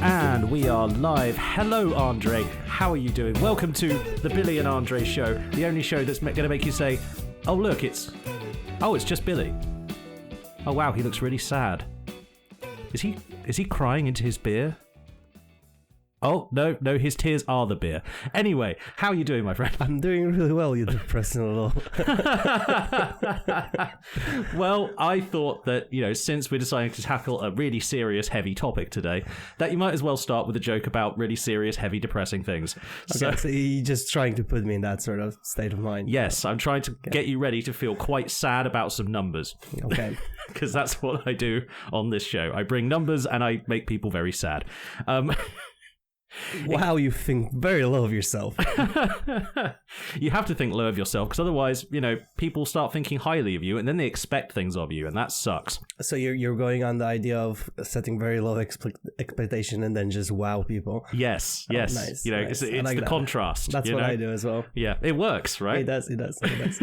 And we are live. Hello, Andre. How are you doing? Welcome to the Billy and Andre show, the only show that's going to make you say, oh, look, it's just Billy. Oh, wow, he looks really sad. Is he crying into his beer? Oh, no, his tears are the beer. Anyway, how are you doing, my friend? I'm doing really well, you depressing little. Well, I thought that, since we're deciding to tackle a really serious, heavy topic today, that you might as well start with a joke about really serious, heavy, depressing things. Okay, so you're just trying to put me in that sort of state of mind. Yes, I'm trying to get you ready to feel quite sad about some numbers. Okay. Because that's what I do on this show. I bring numbers and I make people very sad. Wow, you think very low of yourself. You have to think low of yourself, because otherwise, people start thinking highly of you, and then they expect things of you, and that sucks. So you're going on the idea of setting very low expectation and then just wow people. Yes. Nice, it's nice. the that. contrast. That's what I do as well. Yeah, it works, right? It does.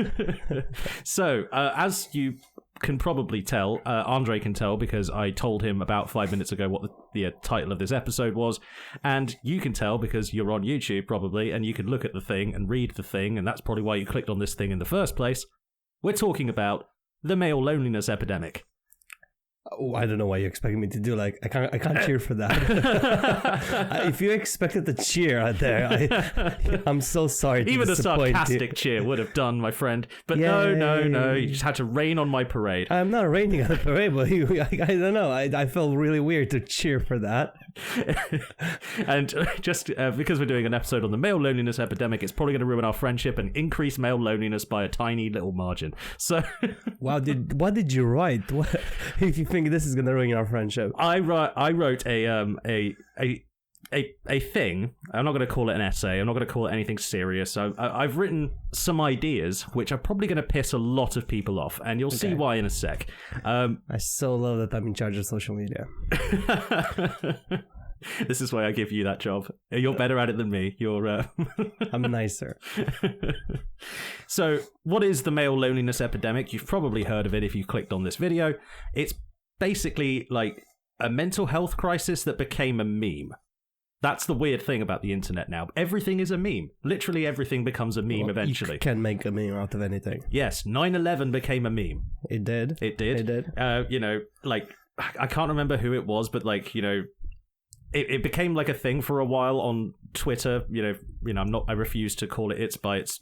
So, as you can probably tell, Andre can tell because I told him about 5 minutes ago what the title of this episode was, and you can tell because you're on YouTube probably, and you can look at the thing and read the thing, and that's probably why you clicked on this thing in the first place. We're talking about the male loneliness epidemic. Oh, I don't know why you're expecting me to do I can't cheer for that. If you expected the cheer out there, I'm so sorry to even a disappoint sarcastic you. cheer would have done, my friend. But Yay. no, you just had to rain on my parade. I'm not raining on the parade, but I don't know. I felt really weird to cheer for that. And just because we're doing an episode on the male loneliness epidemic, it's probably going to ruin our friendship and increase male loneliness by a tiny little margin. So, wow, what did you write? What, if you think this is going to ruin our friendship? I wrote a thing. I'm not going to call it an essay. I'm not going to call it anything serious. I've written some ideas which are probably going to piss a lot of people off, and you'll see why in a sec. I so love that I'm in charge of social media. This is why I give you that job. You're better at it than me. I'm nicer. So, what is the male loneliness epidemic? You've probably heard of it if you clicked on this video. It's basically like a mental health crisis that became a meme. That's the weird thing about the internet now. Everything is a meme. Literally everything becomes a meme eventually. You can make a meme out of anything. Yes, 9/11 became a meme. It did. It did. I can't remember who it was, but it became like a thing for a while on Twitter. I refuse to call it by its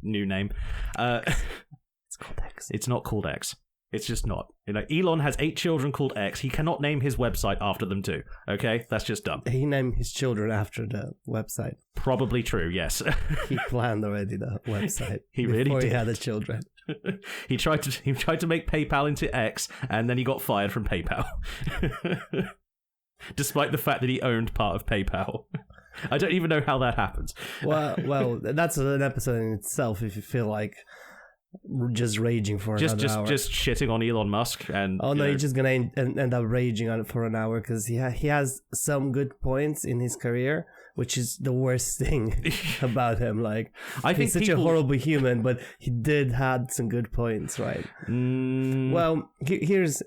new name. It's called X. It's not called X. It's just not. Elon has 8 children called X. He cannot name his website after them too. Okay? That's just dumb. He named his children after the website. Probably true, yes. He planned already the website. He really before did. He had the children. He tried to make PayPal into X, and then he got fired from PayPal. Despite the fact that he owned part of PayPal. I don't even know how that happens. Well, that's an episode in itself if you feel like just raging for another hour. Just shitting on Elon Musk. And you're just gonna end up raging on it for an hour because he has some good points in his career, which is the worst thing about him. I think he's such a horrible human, but he did had some good points, right? Well, here's.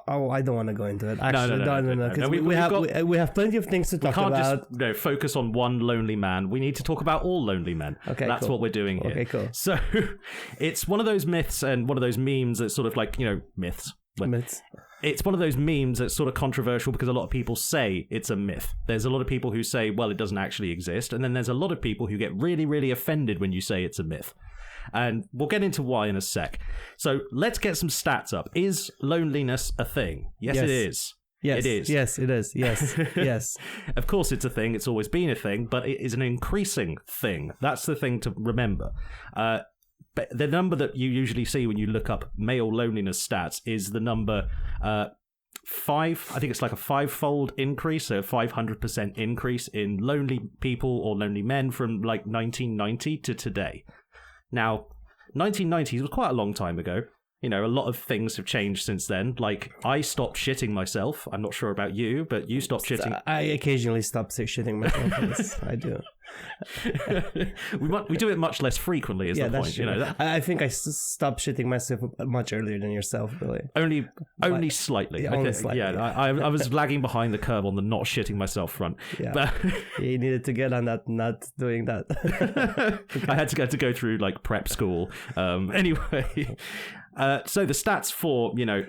Oh, I don't want to go into it. Actually, no. Because we have plenty of things to talk about. We can't just focus on one lonely man. We need to talk about all lonely men. Okay, that's cool. what we're doing here. Okay, cool. So, it's one of those myths and one of those memes that's sort of myths. Myths. It's one of those memes that's sort of controversial because a lot of people say it's a myth. There's a lot of people who say, well, it doesn't actually exist. And then there's a lot of people who get really, really offended when you say it's a myth. And we'll get into why in a sec. So let's get some stats up. Is loneliness a thing? Yes, it is. Yes, it is. Yes, it is. Yes, yes. Of course it's a thing. It's always been a thing, but it is an increasing thing. That's the thing to remember. But the number that you usually see when you look up male loneliness stats is the number 5. I think it's like a 5-fold increase, so a 500% increase in lonely people or lonely men from 1990 to today. Now, 1990s was quite a long time ago, You know, a lot of things have changed since then. Like, I stopped shitting myself. I'm not sure about you, but you stopped shitting. I occasionally stop shitting myself. Yes, I do. we do it much less frequently, is the point. True. You know, I think I stopped shitting myself much earlier than yourself, Billy. Only slightly. Yeah, only slightly. Yeah, I was lagging behind the curve on the not shitting myself front. Yeah. But you needed to get on that, not doing that. I had to go through like prep school. Anyway, so the stats for, you know,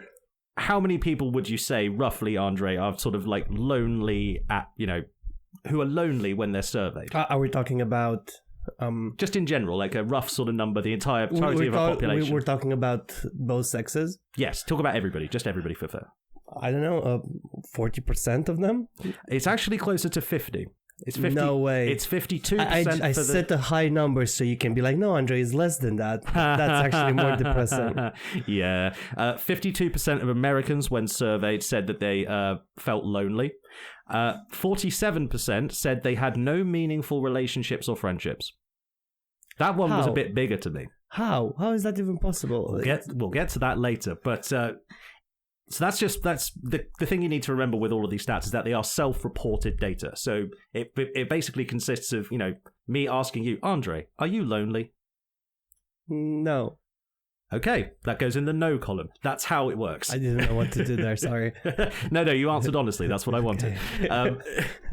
how many people would you say roughly, Andre, are sort of like lonely at, you know, who are lonely when they're surveyed? Are we talking about just in general, like a rough sort of number, the entirety of our population? We're talking about both sexes? Yes, talk about everybody, just everybody for fair. I don't know, 40% of them? It's actually closer to 50. It's 50. No way. It's 52%. I set a high number so you can be like, no, Andre, it's less than that. That's actually more depressing. Yeah. 52% of Americans, when surveyed, said that they felt lonely. 47% said they had no meaningful relationships or friendships. That one was a bit bigger to me. How? How is that even possible? We'll get to that later. But so that's the thing you need to remember with all of these stats is that they are self-reported data. So it basically consists of, you know, me asking you, Andre, are you lonely? No. Okay, that goes in the no column. That's how it works. I didn't know what to do there, sorry. No, you answered honestly. That's what I wanted. Okay.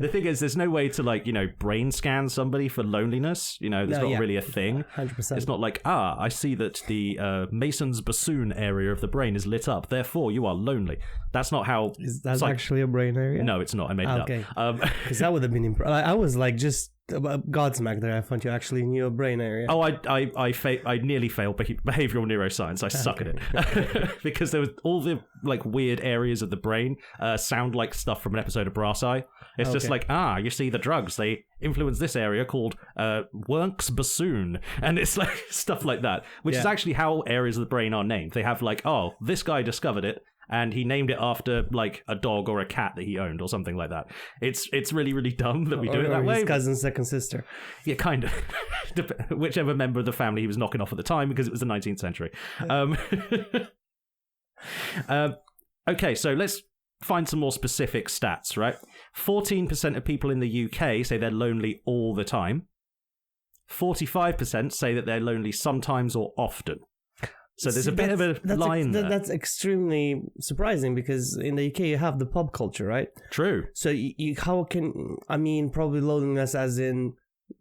The thing is, there's no way to, like, you know, brain scan somebody for loneliness. You know, there's not really a thing. 100%. It's not like, I see that the Mason's bassoon area of the brain is lit up, therefore you are lonely. That's not how... Is that actually a brain area? No, it's not. I made it up. Because that would have been... I was like, just... Godsmack there. I thought you actually knew a brain area. Oh, I nearly failed behavioral neuroscience. I suck at it because there was all the like weird areas of the brain sound like stuff from an episode of Brass Eye. It's just like, you see the drugs, they influence this area called Wernk's bassoon, and it's like stuff like that, which is actually how areas of the brain are named. They have like, this guy discovered it, and he named it after like a dog or a cat that he owned or something like that. It's really, really dumb that we do it that way. His cousin's second sister. Yeah, kind of. Whichever member of the family he was knocking off at the time, because it was the 19th century. Okay, so let's find some more specific stats, right? 14% of people in the UK say they're lonely all the time. 45% say that they're lonely sometimes or often. So there's a bit of a line there. That's extremely surprising because in the UK you have the pub culture, right? True. So probably loneliness as in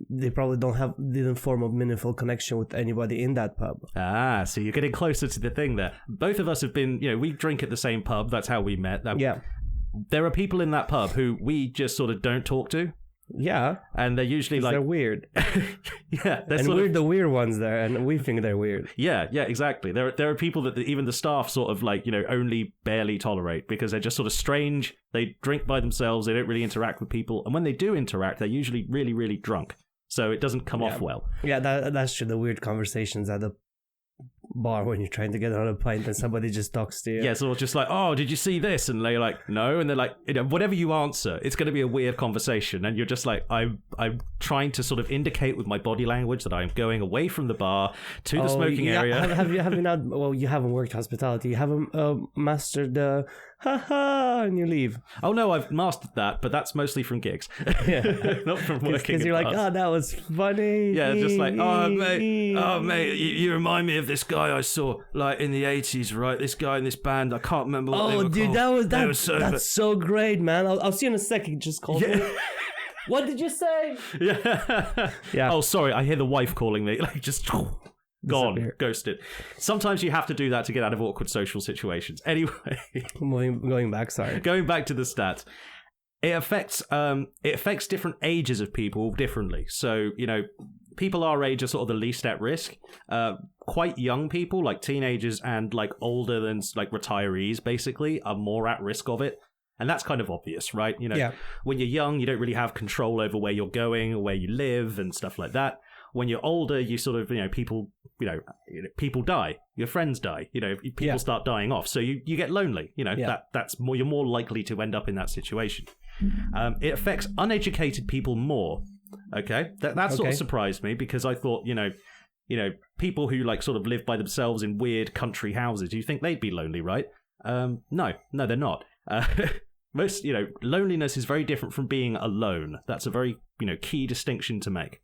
they probably didn't form a meaningful connection with anybody in that pub. So you're getting closer to the thing there. Both of us have been, you know, we drink at the same pub. That's how we met. Yeah. There are people in that pub who we just sort of don't talk to. Yeah. And they're usually like... They're weird. Yeah. And we're the weird ones there, and we think they're weird. Yeah, exactly. There are people that even the staff sort of like, you know, only barely tolerate because they're just sort of strange. They drink by themselves. They don't really interact with people. And when they do interact, they're usually really, really drunk. So it doesn't come off well. Yeah, that's true. The weird conversations at the bar when you're trying to get on a pint and somebody just talks to you. Yeah, so just like, did you see this? And they're like, no. And they're like, you know, whatever you answer, it's going to be a weird conversation. And you're just like, I'm trying to sort of indicate with my body language that I'm going away from the bar to the smoking area. Have you not? Well, you haven't worked hospitality. You haven't mastered the and you leave. Oh no, I've mastered that, but that's mostly from gigs. Yeah, not from working. Because you're like, that was funny. Yeah, just like, mate, you remind me of this guy I saw like in the 80s, right? This guy in this band, I can't remember what they were called. That's so great, man. I'll see you in a second. Just call me. What did you say? Yeah. Oh, sorry, I hear the wife calling me. Like, just gone, ghosted. Sometimes you have to do that to get out of awkward social situations. Anyway, going back to the stats. It affects different ages of people differently. So, you know, people our age are sort of the least at risk. Quite young people, like teenagers and like older than like retirees, basically, are more at risk of it. And that's kind of obvious, right? You know, when you're young, you don't really have control over where you're going or where you live and stuff like that. When you're older, you sort of, people die, your friends die, people start dying off. So you get lonely, that's more, you're more likely to end up in that situation. It affects uneducated people more. Okay. That sort of surprised me because I thought, people who like sort of live by themselves in weird country houses, you think they'd be lonely, right? No, they're not. Most, loneliness is very different from being alone. That's a very, key distinction to make.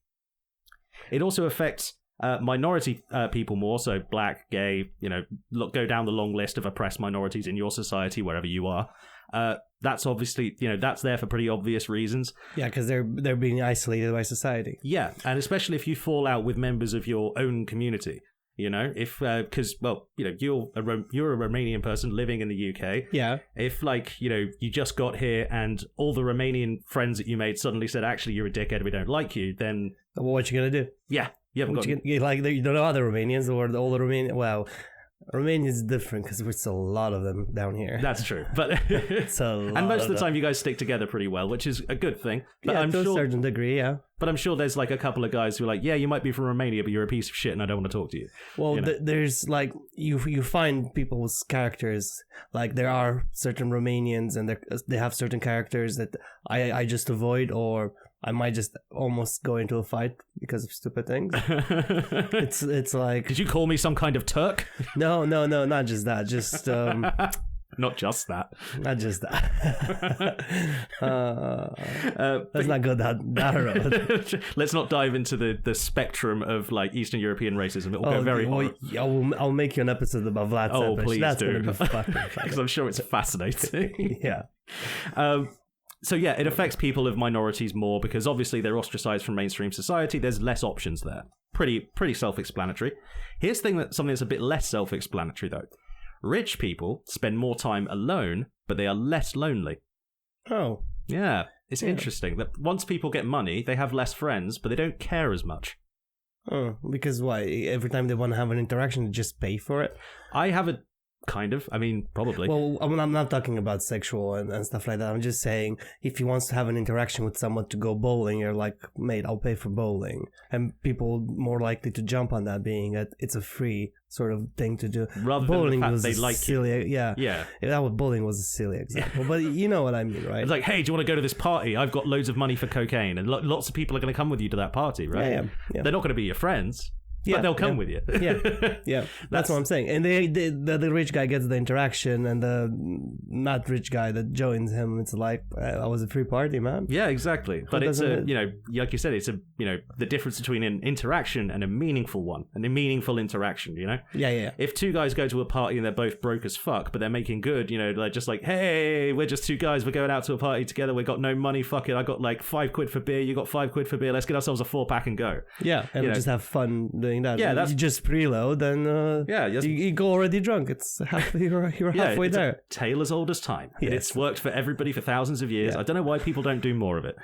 It also affects minority people more, so black, gay, go down the long list of oppressed minorities in your society, wherever you are. That's obviously, that's there for pretty obvious reasons. Yeah, because they're being isolated by society. Yeah, and especially if you fall out with members of your own community. If because you're a Romanian person living in the UK. Yeah. If you just got here and all the Romanian friends that you made suddenly said, actually you're a dickhead, we don't like you, then what you gonna do? Yeah, you haven't got. You don't know other Romanians or all the Romanian. Well, Romania is different because there's a lot of them down here. That's true, but it's a lot and most of the time you guys stick together pretty well, which is a good thing. But I'm to a certain degree, yeah. But I'm sure there's like a couple of guys who are like, yeah, you might be from Romania, but you're a piece of shit, and I don't want to talk to you. Well, there's like you find people's characters. Like there are certain Romanians, and they have certain characters that I just avoid, or I might just almost go into a fight because of stupid things. It's like... Did you call me some kind of Turk? No, not just that. Just... Not just that. Not just that. Let's not go that road. Let's not dive into the spectrum of like Eastern European racism. It will go very hard. I'll make you an episode about Vlad Tepes. Oh, please That's do. Because I'm sure it's fascinating. Yeah. So yeah, it affects people of minorities more because obviously they're ostracized from mainstream society. There's less options there. Pretty self-explanatory. Here's something that's a bit less self-explanatory though. Rich people spend more time alone, but they are less lonely. Oh. Yeah, it's interesting that once people get money, they have less friends, but they don't care as much. Oh, because why? Every time they want to have an interaction, they just pay for it? I have a... Kind of. I mean, probably. Well, I'm not talking about sexual and stuff like that. I'm just saying if he wants to have an interaction with someone to go bowling, you're like, mate, I'll pay for bowling. And people more likely to jump on that being that it's a free sort of thing to do. Rather bowling than the fact was they like silly, it. Yeah. Bowling was a silly example. But you know what I mean, right? It's like, hey, do you want to go to this party? I've got loads of money for cocaine. And lots of people are going to come with you to that party, right? Yeah. They're not going to be your friends. But they'll come with you. Yeah. That's what I'm saying. And the rich guy gets the interaction, and the not rich guy that joins him, it's like, I was a free party, man. Yeah, exactly. But it's like you said, it's the difference between an interaction and a meaningful one, and a meaningful interaction, Yeah. If two guys go to a party and they're both broke as fuck, but they're making good, they're just like, hey, we're just two guys, we're going out to a party together, we got no money, fuck it, I got like £5 for beer, you got £5 for beer, let's get ourselves a 4-pack and go. Yeah, and we just have fun doing that. Yeah, that's... You just preload, then you go already drunk. It's you're halfway there. A tale as old as time. Yes. It's worked for everybody for thousands of years. Yeah. I don't know why people don't do more of it.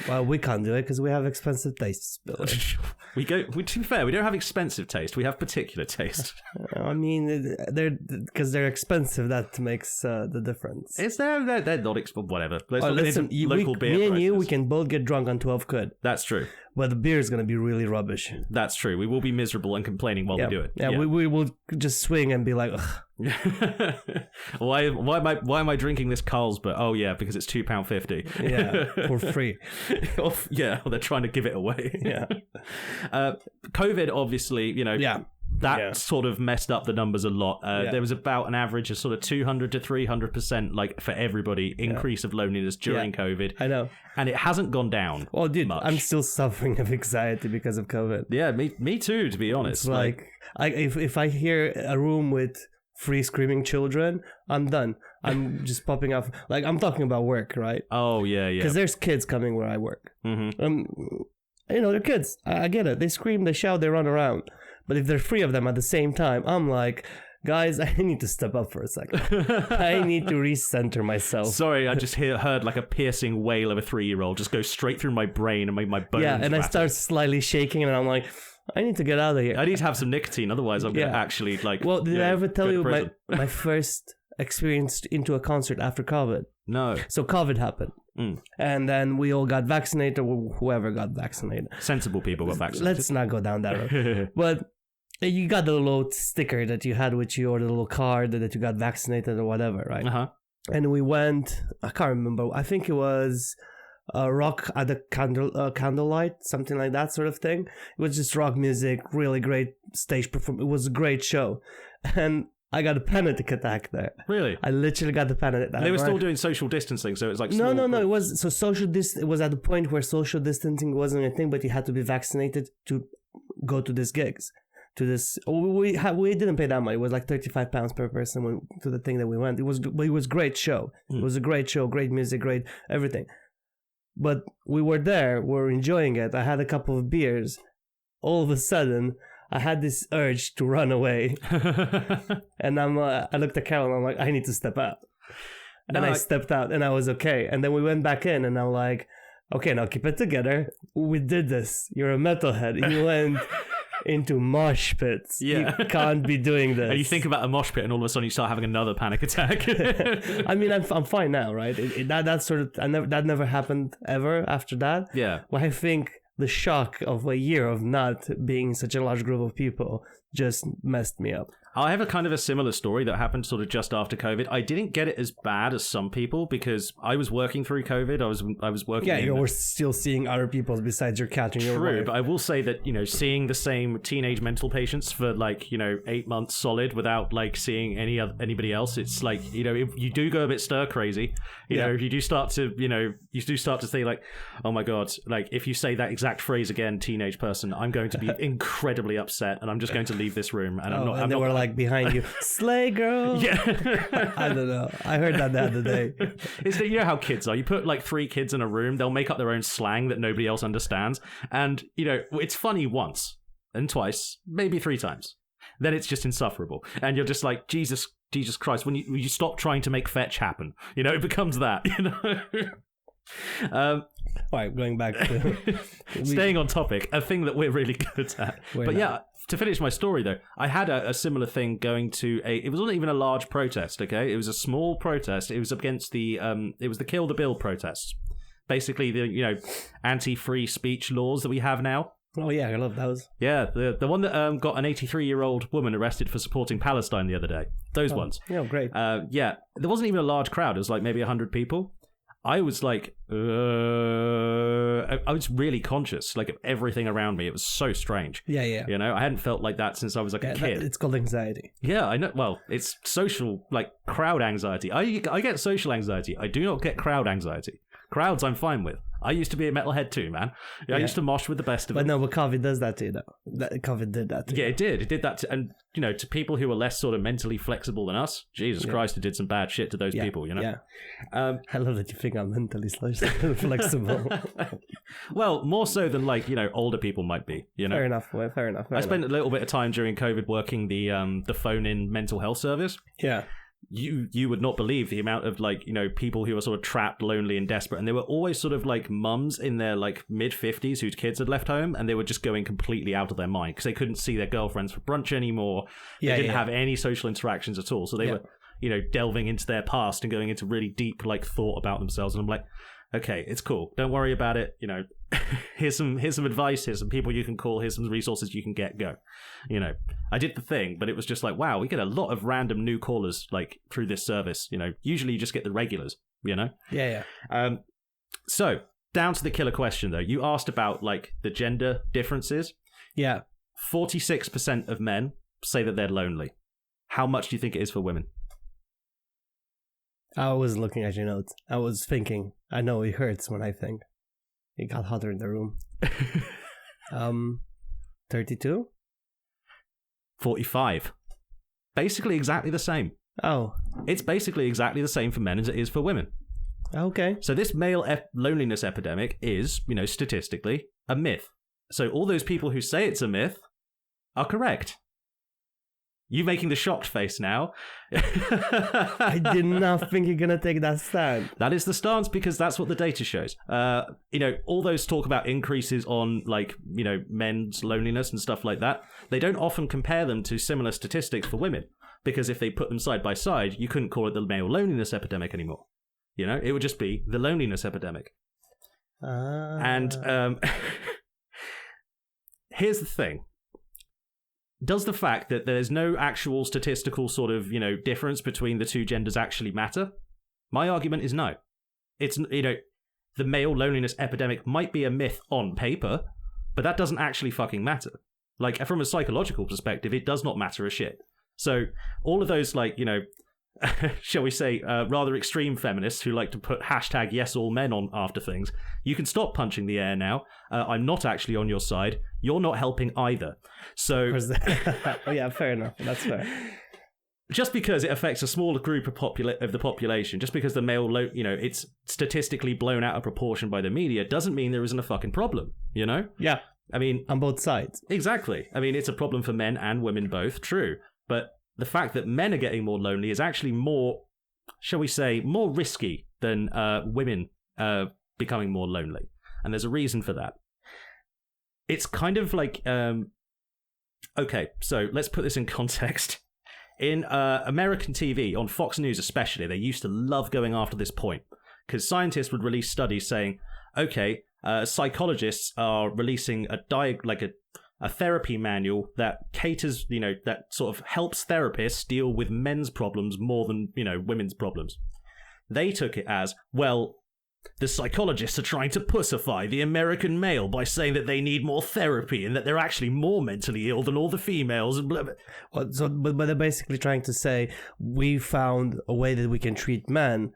Well, we can't do it because we have expensive tastes, Billy. To be fair, we don't have expensive taste. We have particular taste. I mean, they're expensive. That makes the difference. It's they're not whatever. Listen, local beer me prices. and you, we can both get drunk on 12 quid. That's true. But the beer is going to be really rubbish. That's true. We will be miserable and complaining while we do it. Yeah, we will just swing and be like, ugh. why am I drinking this Carlsberg? Oh yeah, because it's £2.50. Yeah, for free. Yeah, they're trying to give it away. Yeah. COVID, obviously, that sort of messed up the numbers a lot. There was about an average of sort of 200 to 300%, like for everybody, increase of loneliness during COVID. I know. And it hasn't gone down. Well, dude, much. I'm still suffering of anxiety because of COVID. Yeah, me too, to be honest. It's like if I hear a room with 3 screaming children, I'm done. I'm just popping off. Like, I'm talking about work, right? Oh, yeah. Because there's kids coming where I work. Mm-hmm. They're kids. I get it. They scream, they shout, they run around. But if there are 3 of them at the same time, I'm like, guys, I need to step up for a second. I need to recenter myself. Sorry, I just heard like a piercing wail of a 3-year-old just go straight through my brain and make my bones and rattle. I start slightly shaking, and I'm like, I need to get out of here. I need to have some nicotine, otherwise I'm going to actually like... Well, did I ever tell you my first experience into a concert after COVID? No. So COVID happened. And then we all got vaccinated, or whoever got vaccinated. Sensible people got vaccinated. Let's not go down that road. But you got the little sticker that you had with you, or the little card that you got vaccinated or whatever, right? Uh-huh. And we went, I can't remember, I think it was rock at the candlelight, something like that sort of thing. It was just rock music, really great stage performance. It was a great show, and I got a panic attack there. Really? I literally got the panic attack. They were still doing social distancing, so it was like no. It was so it was at the point where social distancing wasn't a thing, but you had to be vaccinated to go to these gigs. To this, we didn't pay that much. It was like £35 per person to the thing that we went. It was a great show. It was a great show, great music, great everything. But we were there, we were enjoying it. I had a couple of beers. All of a sudden, I had this urge to run away, and I looked at Carol and I'm like, I need to step out. And I stepped out, and I was okay. And then we went back in, and I'm like, okay, now keep it together. We did this. You're a metalhead. You went into mosh pits. Yeah. You can't be doing this. And you think about a mosh pit and all of a sudden you start having another panic attack. I mean, I'm fine now, right? That never happened ever after that. Yeah. Well, I think the shock of a year of not being in such a large group of people just messed me up. I have a kind of a similar story that happened sort of just after COVID. I didn't get it as bad as some people because I was working through COVID. I was working. Yeah, you were still seeing other people besides your cat and your wife. True, but I will say that, you know, seeing the same teenage mental patients for like, you know, 8 months solid without like seeing anybody else, it's like, you know, if you do go a bit stir crazy, you know, if you do start to, you know, you do start to think like, oh my God, like if you say that exact phrase again, teenage person, I'm going to be incredibly upset and I'm just going to leave this room. And I'm not like behind you, slay girl. Yeah. I don't know. I heard that the other day. It's that, you know how kids are. You put like 3 kids in a room, they'll make up their own slang that nobody else understands. And, you know, it's funny once and twice, maybe 3 times. Then it's just insufferable. And you're just like, Jesus Christ, when you stop trying to make fetch happen, you know, it becomes that, you know. Right, going back to staying on topic, a thing that we're really good at. Yeah, to finish my story though, I had a similar thing going to it wasn't even a large protest, okay? It was a small protest. It was against the Kill the Bill protests. Basically the, you know, anti-free speech laws that we have now. Oh yeah, I love those. Yeah, the one that got an 83-year-old woman arrested for supporting Palestine the other day. Those ones. Yeah, great. Yeah, there wasn't even a large crowd. It was like maybe 100 people. I was like, I was really conscious, like, of everything around me. It was so strange. Yeah. You know, I hadn't felt like that since I was like a kid. It's called anxiety. Yeah, I know. Well, it's social, like, crowd anxiety. I get social anxiety. I do not get crowd anxiety. Crowds, I'm fine with. I used to be a metalhead too, man. I used to mosh with the best of them. But no, but COVID does that too, though. COVID did that too. Yeah, it did. It did that. And, you know, to people who are less sort of mentally flexible than us, Jesus Christ, it did some bad shit to those people, you know? Yeah. I love that you think I'm mentally flexible. Well, more so than, like, you know, older people might be, you know? Fair enough. I spent a little bit of time during COVID working the phone-in mental health service. Yeah. You would not believe the amount of, like, you know, people who are sort of trapped, lonely and desperate, and they were always sort of like mums in their like mid-50s whose kids had left home, and they were just going completely out of their mind because they couldn't see their girlfriends for brunch anymore. They didn't have any social interactions at all, so they were, you know, delving into their past and going into really deep like thought about themselves. And I'm like, okay, it's cool, don't worry about it, you know. here's some advice, here's some people you can call, here's some resources you can get, go. You know, I did the thing, but it was just like, wow, we get a lot of random new callers like through this service. You know, usually you just get the regulars, you know. So down to the killer question though. You asked about like the gender differences. 46% of men say that they're lonely. How much do you think it is for women? I was looking at your notes. I was thinking, I know it hurts when I think. It got hotter in the room. 32? 45. Basically exactly the same. Oh. It's basically exactly the same for men as it is for women. Okay. So this male loneliness epidemic is, you know, statistically a myth. So all those people who say it's a myth are correct. You making the shocked face now. I did not think you're going to take that stand. That is the stance because that's what the data shows. You know, all those talk about increases on, like, you know, men's loneliness and stuff like that. They don't often compare them to similar statistics for women because if they put them side by side, you couldn't call it the male loneliness epidemic anymore. You know, it would just be the loneliness epidemic. And here's the thing. Does the fact that there's no actual statistical sort of, you know, difference between the two genders actually matter? My argument is no. It's, you know, the male loneliness epidemic might be a myth on paper, but that doesn't actually fucking matter. Like, from a psychological perspective, it does not matter a shit. So all of those, like, you know, shall we say, rather extreme feminists who like to put hashtag yes all men on after things, you can stop punching the air now. I'm not actually on your side. You're not helping either. So oh yeah, fair enough. That's fair. Just because it affects a smaller group of the population, just because the male, you know, it's statistically blown out of proportion by the media, doesn't mean there isn't a fucking problem, you know? Yeah. I mean... on both sides. Exactly. I mean, it's a problem for men and women both, true. But the fact that men are getting more lonely is actually more, shall we say, more risky than women becoming more lonely. And there's a reason for that. It's kind of like... okay, so let's put this in context. In American TV, on Fox News especially, they used to love going after this point. Because scientists would release studies saying, okay, psychologists are releasing a therapy manual that caters, you know, that sort of helps therapists deal with men's problems more than, you know, women's problems. They took it as, well, the psychologists are trying to pussify the American male by saying that they need more therapy and that they're actually more mentally ill than all the females. And blah, blah. Well, so, but they're basically trying to say, we found a way that we can treat men.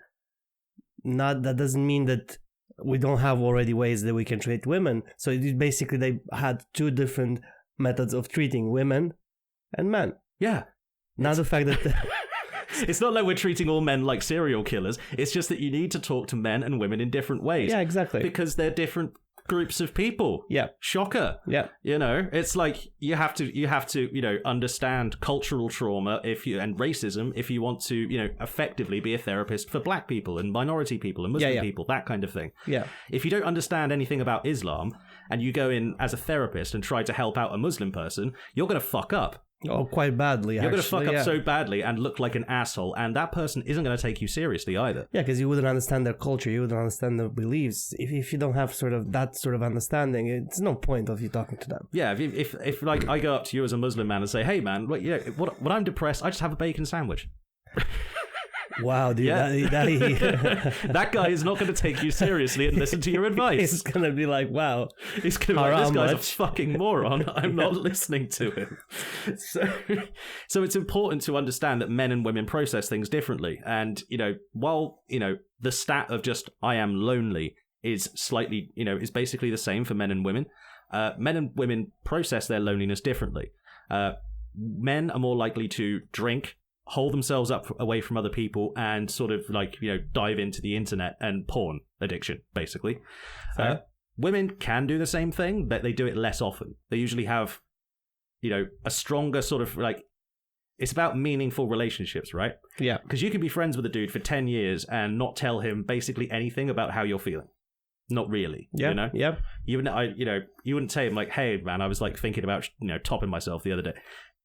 That doesn't mean that we don't have already ways that we can treat women. So basically they had two different methods of treating women and men. Yeah. Now the fact that... It's not like we're treating all men like serial killers. It's just that you need to talk to men and women in different ways. Yeah, exactly. Because they're different groups of people. Yeah. Shocker. Yeah. You know, it's like you have to, you know, understand cultural trauma and racism if you want to, you know, effectively be a therapist for black people and minority people and Muslim people, that kind of thing. Yeah. If you don't understand anything about Islam and you go in as a therapist and try to help out a Muslim person, you're going to fuck up. Oh, quite badly, You're going to fuck up so badly and look like an asshole, and that person isn't going to take you seriously either. Yeah, because you wouldn't understand their culture, you wouldn't understand their beliefs. If you don't have sort of that sort of understanding, it's no point of you talking to them. Yeah, if like I go up to you as a Muslim man and say, hey man, when I'm depressed, I just have a bacon sandwich. Wow, dude. Yeah. That guy is not going to take you seriously and listen to your advice. He's going to be like, wow. He's going to be like, this guy's a fucking moron. I'm not listening to him. So it's important to understand that men and women process things differently. And, you know, while, you know, the stat of just, I am lonely is slightly, you know, is basically the same for men and women. Men and women process their loneliness differently. Men are more likely to drink, hold themselves up away from other people, and sort of like, you know, dive into the internet and porn addiction, basically. Women can do the same thing, but they do it less often. They usually have, you know, a stronger sort of like, it's about meaningful relationships, right? Yeah. Because you can be friends with a dude for 10 years and not tell him basically anything about how you're feeling. Not really, you know? Yeah. You wouldn't say, like, hey, man, I was like thinking about, you know, topping myself the other day.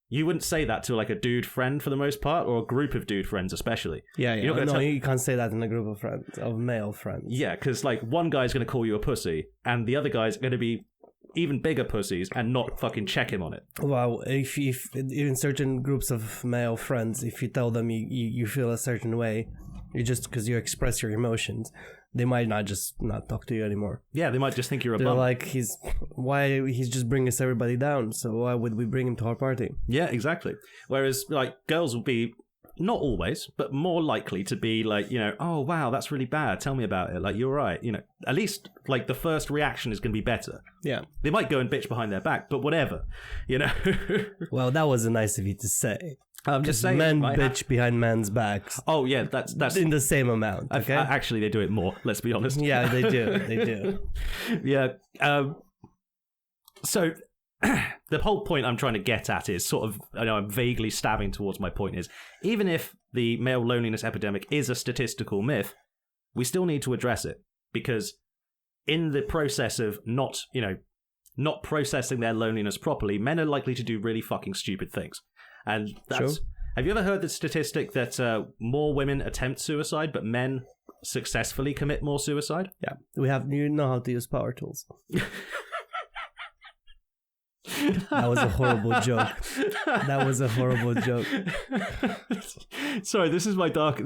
You wouldn't say that to like a dude friend for the most part, or a group of dude friends especially. Yeah. You can't say that in a group of friends, of male friends. Yeah, because like one guy's going to call you a pussy, and the other guy's going to be even bigger pussies and not fucking check him on it. Well, if in certain groups of male friends, if you tell them you feel a certain way, you just because you express your emotions, they might not talk to you anymore. Yeah, they might just think you're a They're bum. like, he's just bringing us everybody down, so why would we bring him to our party? Yeah, exactly. Whereas like girls will be, not always, but more likely to be like, you know, oh wow, that's really bad, tell me about it, like, you're right, you know, at least like the first reaction is going to be better. Yeah. They might go and bitch behind their back, but whatever, you know. Well, that was nice of you to say. I'm just saying, men bitch behind men's backs. Oh yeah, that's in the same amount. Okay, actually they do it more. Let's be honest. Yeah, they do. They do. Yeah. So the whole point I'm trying to get at is sort of, I know I'm vaguely stabbing towards my point, is even if the male loneliness epidemic is a statistical myth, we still need to address it, because in the process of not processing their loneliness properly, men are likely to do really fucking stupid things. And that's... Sure. Have you ever heard the statistic that more women attempt suicide, but men successfully commit more suicide? Yeah. You know how to use power tools. That was a horrible joke. That was a horrible joke. Sorry, this is my dark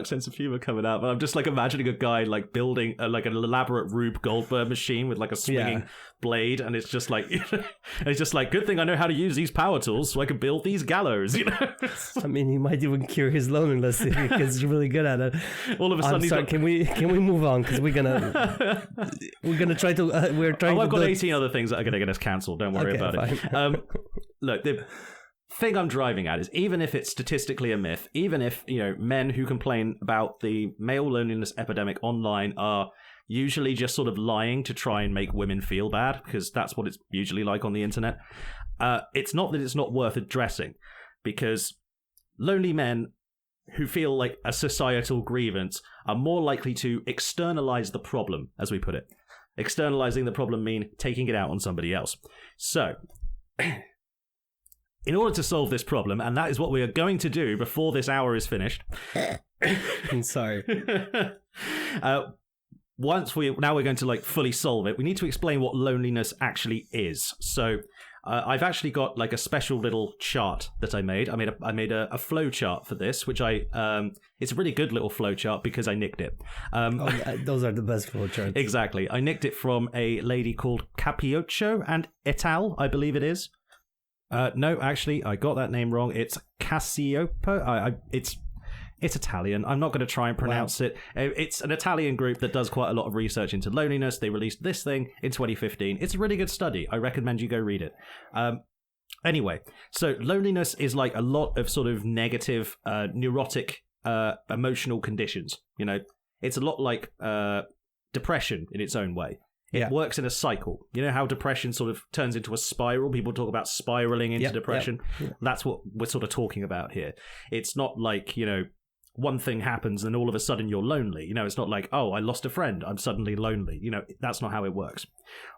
sense of humor coming out. But I'm just like imagining a guy like building like an elaborate Rube Goldberg machine with like a swinging blade, and it's just like, and it's just like, good thing I know how to use these power tools so I can build these gallows. You know, I mean, he might even cure his loneliness if he's really good at it. All of a sudden, can we move on, because we're gonna try to I've got 18 other things that are gonna get us cancelled. Don't worry about it. Look, the thing I'm driving at is, even if it's statistically a myth, even if, you know, men who complain about the male loneliness epidemic online are usually just sort of lying to try and make women feel bad, because that's what it's usually like on the internet, it's not that it's not worth addressing, because lonely men who feel like a societal grievance are more likely to externalize the problem, as we put it. Externalizing the problem mean taking it out on somebody else. So, in order to solve this problem, and that is what we are going to do before this hour is finished. I'm sorry. Now we're going to like fully solve it. We need to explain what loneliness actually is. So I've actually got like a special little chart that I made. I made a flow chart for this, which it's a really good little flow chart because I nicked it. Those are the best flow charts. Exactly. I nicked it from a lady called Capioccio and et I believe it is. No, actually, I got that name wrong. It's Cassiopo. It's Italian. I'm not going to try and pronounce it. It's an Italian group that does quite a lot of research into loneliness. They released this thing in 2015. It's a really good study. I recommend you go read it. Anyway, so loneliness is like a lot of sort of negative, neurotic, emotional conditions. You know, it's a lot like depression in its own way. It works in a cycle. You know how depression sort of turns into a spiral? People talk about spiraling into depression. That's what we're sort of talking about here. It's not like, you know, one thing happens and all of a sudden you're lonely. You know, it's not like, oh, I lost a friend, I'm suddenly lonely. You know, that's not how it works.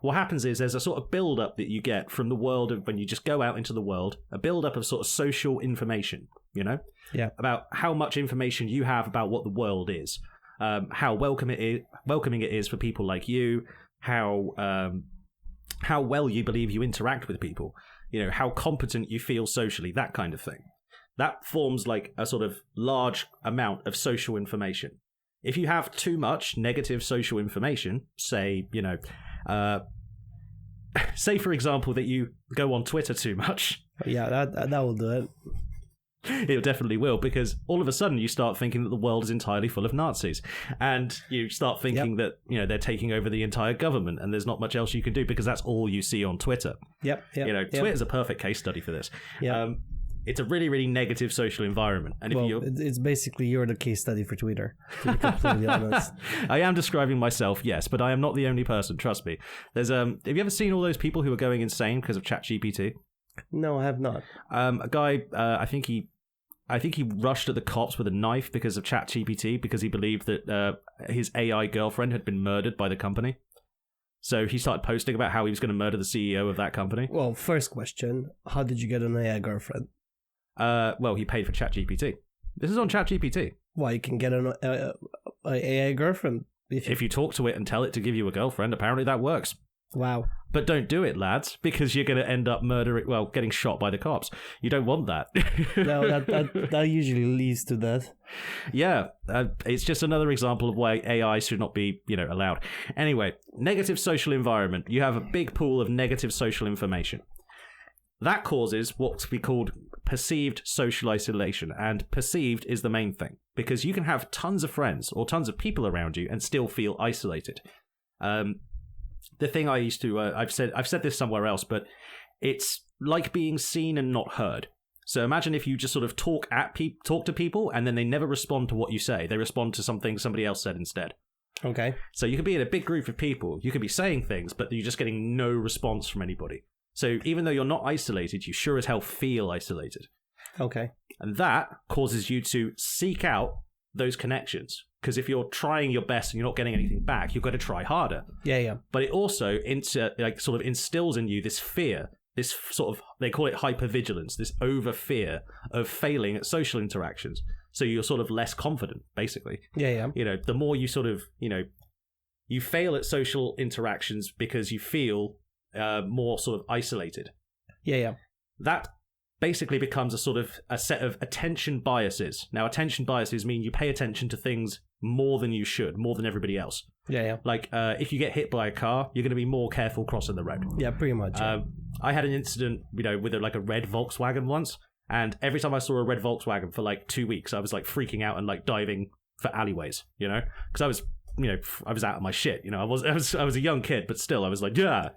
What happens is there's a sort of build-up that you get from the world of when you just go out into the world, a build-up of sort of social information, you know? Yeah. About how much information you have about what the world is, how welcoming it is for people like you, how well you believe you interact with people, you know, how competent you feel socially, that kind of thing. That forms like a sort of large amount of social information. If you have too much negative social information, say, you know, say for example that you go on Twitter too much. Yeah, that will do it. It definitely will, because all of a sudden you start thinking that the world is entirely full of Nazis, and you start thinking that, you know, they're taking over the entire government, and there's not much else you can do because that's all you see on Twitter. You know, Twitter's a perfect case study for this. It's a really, really negative social environment, and it's basically you're the case study for Twitter, to be completely honest. I am describing myself, yes, but I am not the only person. Trust me. There's have you ever seen all those people who are going insane because of ChatGPT? No, I have not. A guy, I think he rushed at the cops with a knife because of ChatGPT, because he believed that his AI girlfriend had been murdered by the company. So he started posting about how he was going to murder the CEO of that company. Well, first question, how did you get an AI girlfriend? Well, he paid for ChatGPT. This is on ChatGPT. Well, you can get an AI girlfriend. If you talk to it and tell it to give you a girlfriend, apparently that works. Wow. But don't do it, lads, because you're going to end up getting shot by the cops. You don't want that. No, that usually leads to that. Yeah, it's just another example of why AI should not be, you know, allowed. Anyway, negative social environment. You have a big pool of negative social information. That causes what's be called perceived social isolation, and perceived is the main thing, because you can have tons of friends or tons of people around you and still feel isolated. The thing I used to, I've said this somewhere else, but it's like being seen and not heard. So imagine if you just sort of talk to people and then they never respond to what you say. They respond to something somebody else said instead. Okay. So you could be in a big group of people. You could be saying things, but you're just getting no response from anybody. So even though you're not isolated, you sure as hell feel isolated. Okay. And that causes you to seek out those connections. Because if you're trying your best and you're not getting anything back, you've got to try harder. Yeah. But it also sort of instills in you this fear, this sort of, they call it hypervigilance, this over fear of failing at social interactions. So you're sort of less confident, basically. Yeah. You know, the more you sort of, you know, you fail at social interactions because you feel more sort of isolated. Yeah. That basically becomes a sort of a set of attention biases. Now, attention biases mean you pay attention to things more than you should, more than everybody else. Yeah. Like, if you get hit by a car, you're going to be more careful crossing the road. Yeah, pretty much. Yeah. I had an incident, with a red Volkswagen once, and every time I saw a red Volkswagen for like 2 weeks, I was like freaking out and like diving for alleyways, because I was, I was out of my shit. I was a young kid, but still, I was like, yeah.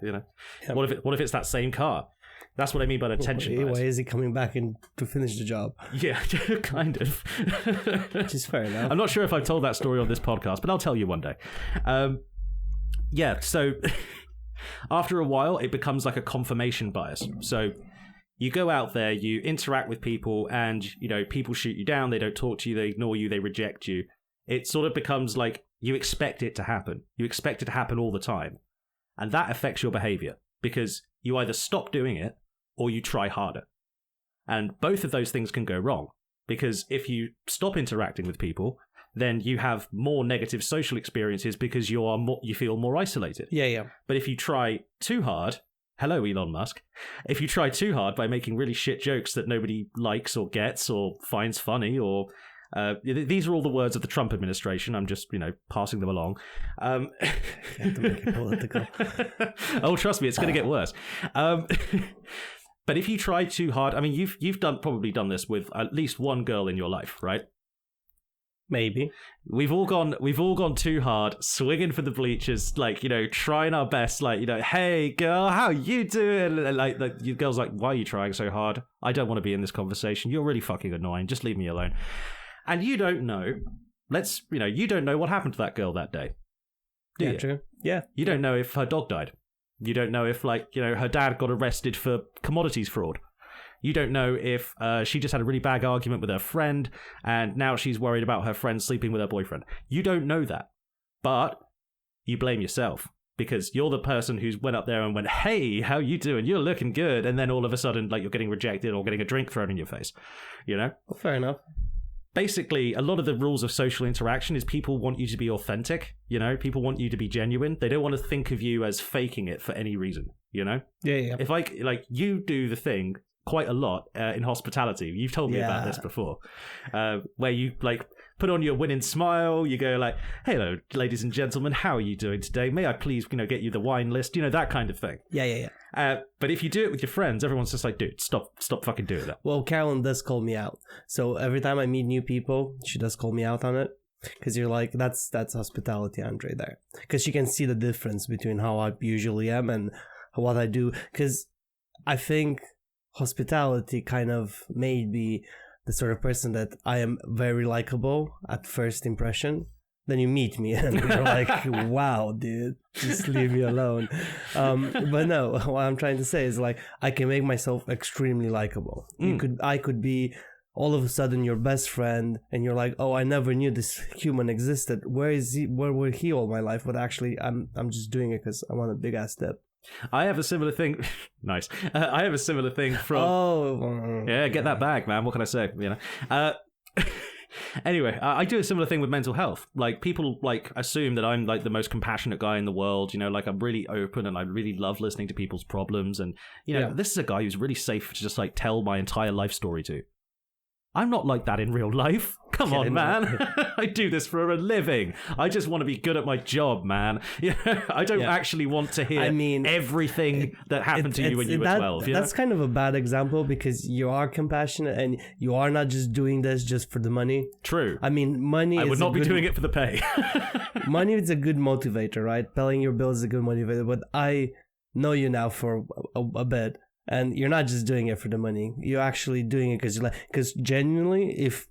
What if it's that same car? That's what I mean by attention bias. Why is he coming back in to finish the job? Yeah, kind of. Which is fair enough. I'm not sure if I've told that story on this podcast, but I'll tell you one day. So after a while, it becomes like a confirmation bias. So you go out there, you interact with people, and, people shoot you down, they don't talk to you, they ignore you, they reject you. It sort of becomes like you expect it to happen. You expect it to happen all the time. And that affects your behavior because you either stop doing it or you try harder. And both of those things can go wrong because if you stop interacting with people, then you have more negative social experiences because you feel more isolated. Yeah. But if you try too hard, hello Elon Musk, if you try too hard by making really shit jokes that nobody likes or gets or finds funny or these are all the words of the Trump administration. I'm just, passing them along. To make it political. Oh, trust me, it's going to get worse. But if you try too hard, I mean, you've probably done this with at least one girl in your life, right? Maybe. We've all gone too hard, swinging for the bleachers, like, trying our best, like, hey girl, how you doing? And like your girl's like, why are you trying so hard? I don't want to be in this conversation. You're really fucking annoying. Just leave me alone. And you don't know. You don't know what happened to that girl that day. Yeah, true. Yeah. You don't know if her dog died. You don't know if, her dad got arrested for commodities fraud. You don't know if she just had a really bad argument with her friend, and now she's worried about her friend sleeping with her boyfriend. You don't know that. But you blame yourself, because you're the person who's went up there and went, hey, how you doing? You're looking good. And then all of a sudden, you're getting rejected or getting a drink thrown in your face. Well, fair enough. Basically, a lot of the rules of social interaction is people want you to be authentic, people want you to be genuine. They don't want to think of you as faking it for any reason, Yeah. If you do the thing quite a lot in hospitality. You've told me about this before, where you put on your winning smile, you go like, hello, ladies and gentlemen, how are you doing today? May I please, get you the wine list, that kind of thing. Yeah. But if you do it with your friends, everyone's just like, dude, stop fucking doing that. Well, Carolyn does call me out. So every time I meet new people, she does call me out on it. Because you're like, that's hospitality, Andre, there. Because she can see the difference between how I usually am and what I do. Because I think hospitality kind of made me the sort of person that I am very likable at first impression. Then you meet me and you're like, wow, dude, just leave me alone. But no, what I'm trying to say is I can make myself extremely likable. I could be all of a sudden your best friend and you're like, oh, I never knew this human existed. Where were he all my life? But actually, I'm just doing it because I want a big ass tip. I have a similar thing. Nice. I have a similar thing from. Oh, yeah, get that bag, man. What can I say? Anyway, I do a similar thing with mental health. People assume that I'm the most compassionate guy in the world. I'm really open and I really love listening to people's problems. And this is a guy who's really safe to just tell my entire life story to. I'm not like that in real life. Come on, man. I do this for a living. I just want to be good at my job, man. I don't actually want to hear everything that happened to you when you were 12. That's kind of a bad example because you are compassionate and you are not just doing this just for the money. True. Money I would not be doing it for the pay. Money is a good motivator, right? Paying your bills is a good motivator. But I know you now for a bit. And you're not just doing it for the money. You're actually doing it because genuinely, if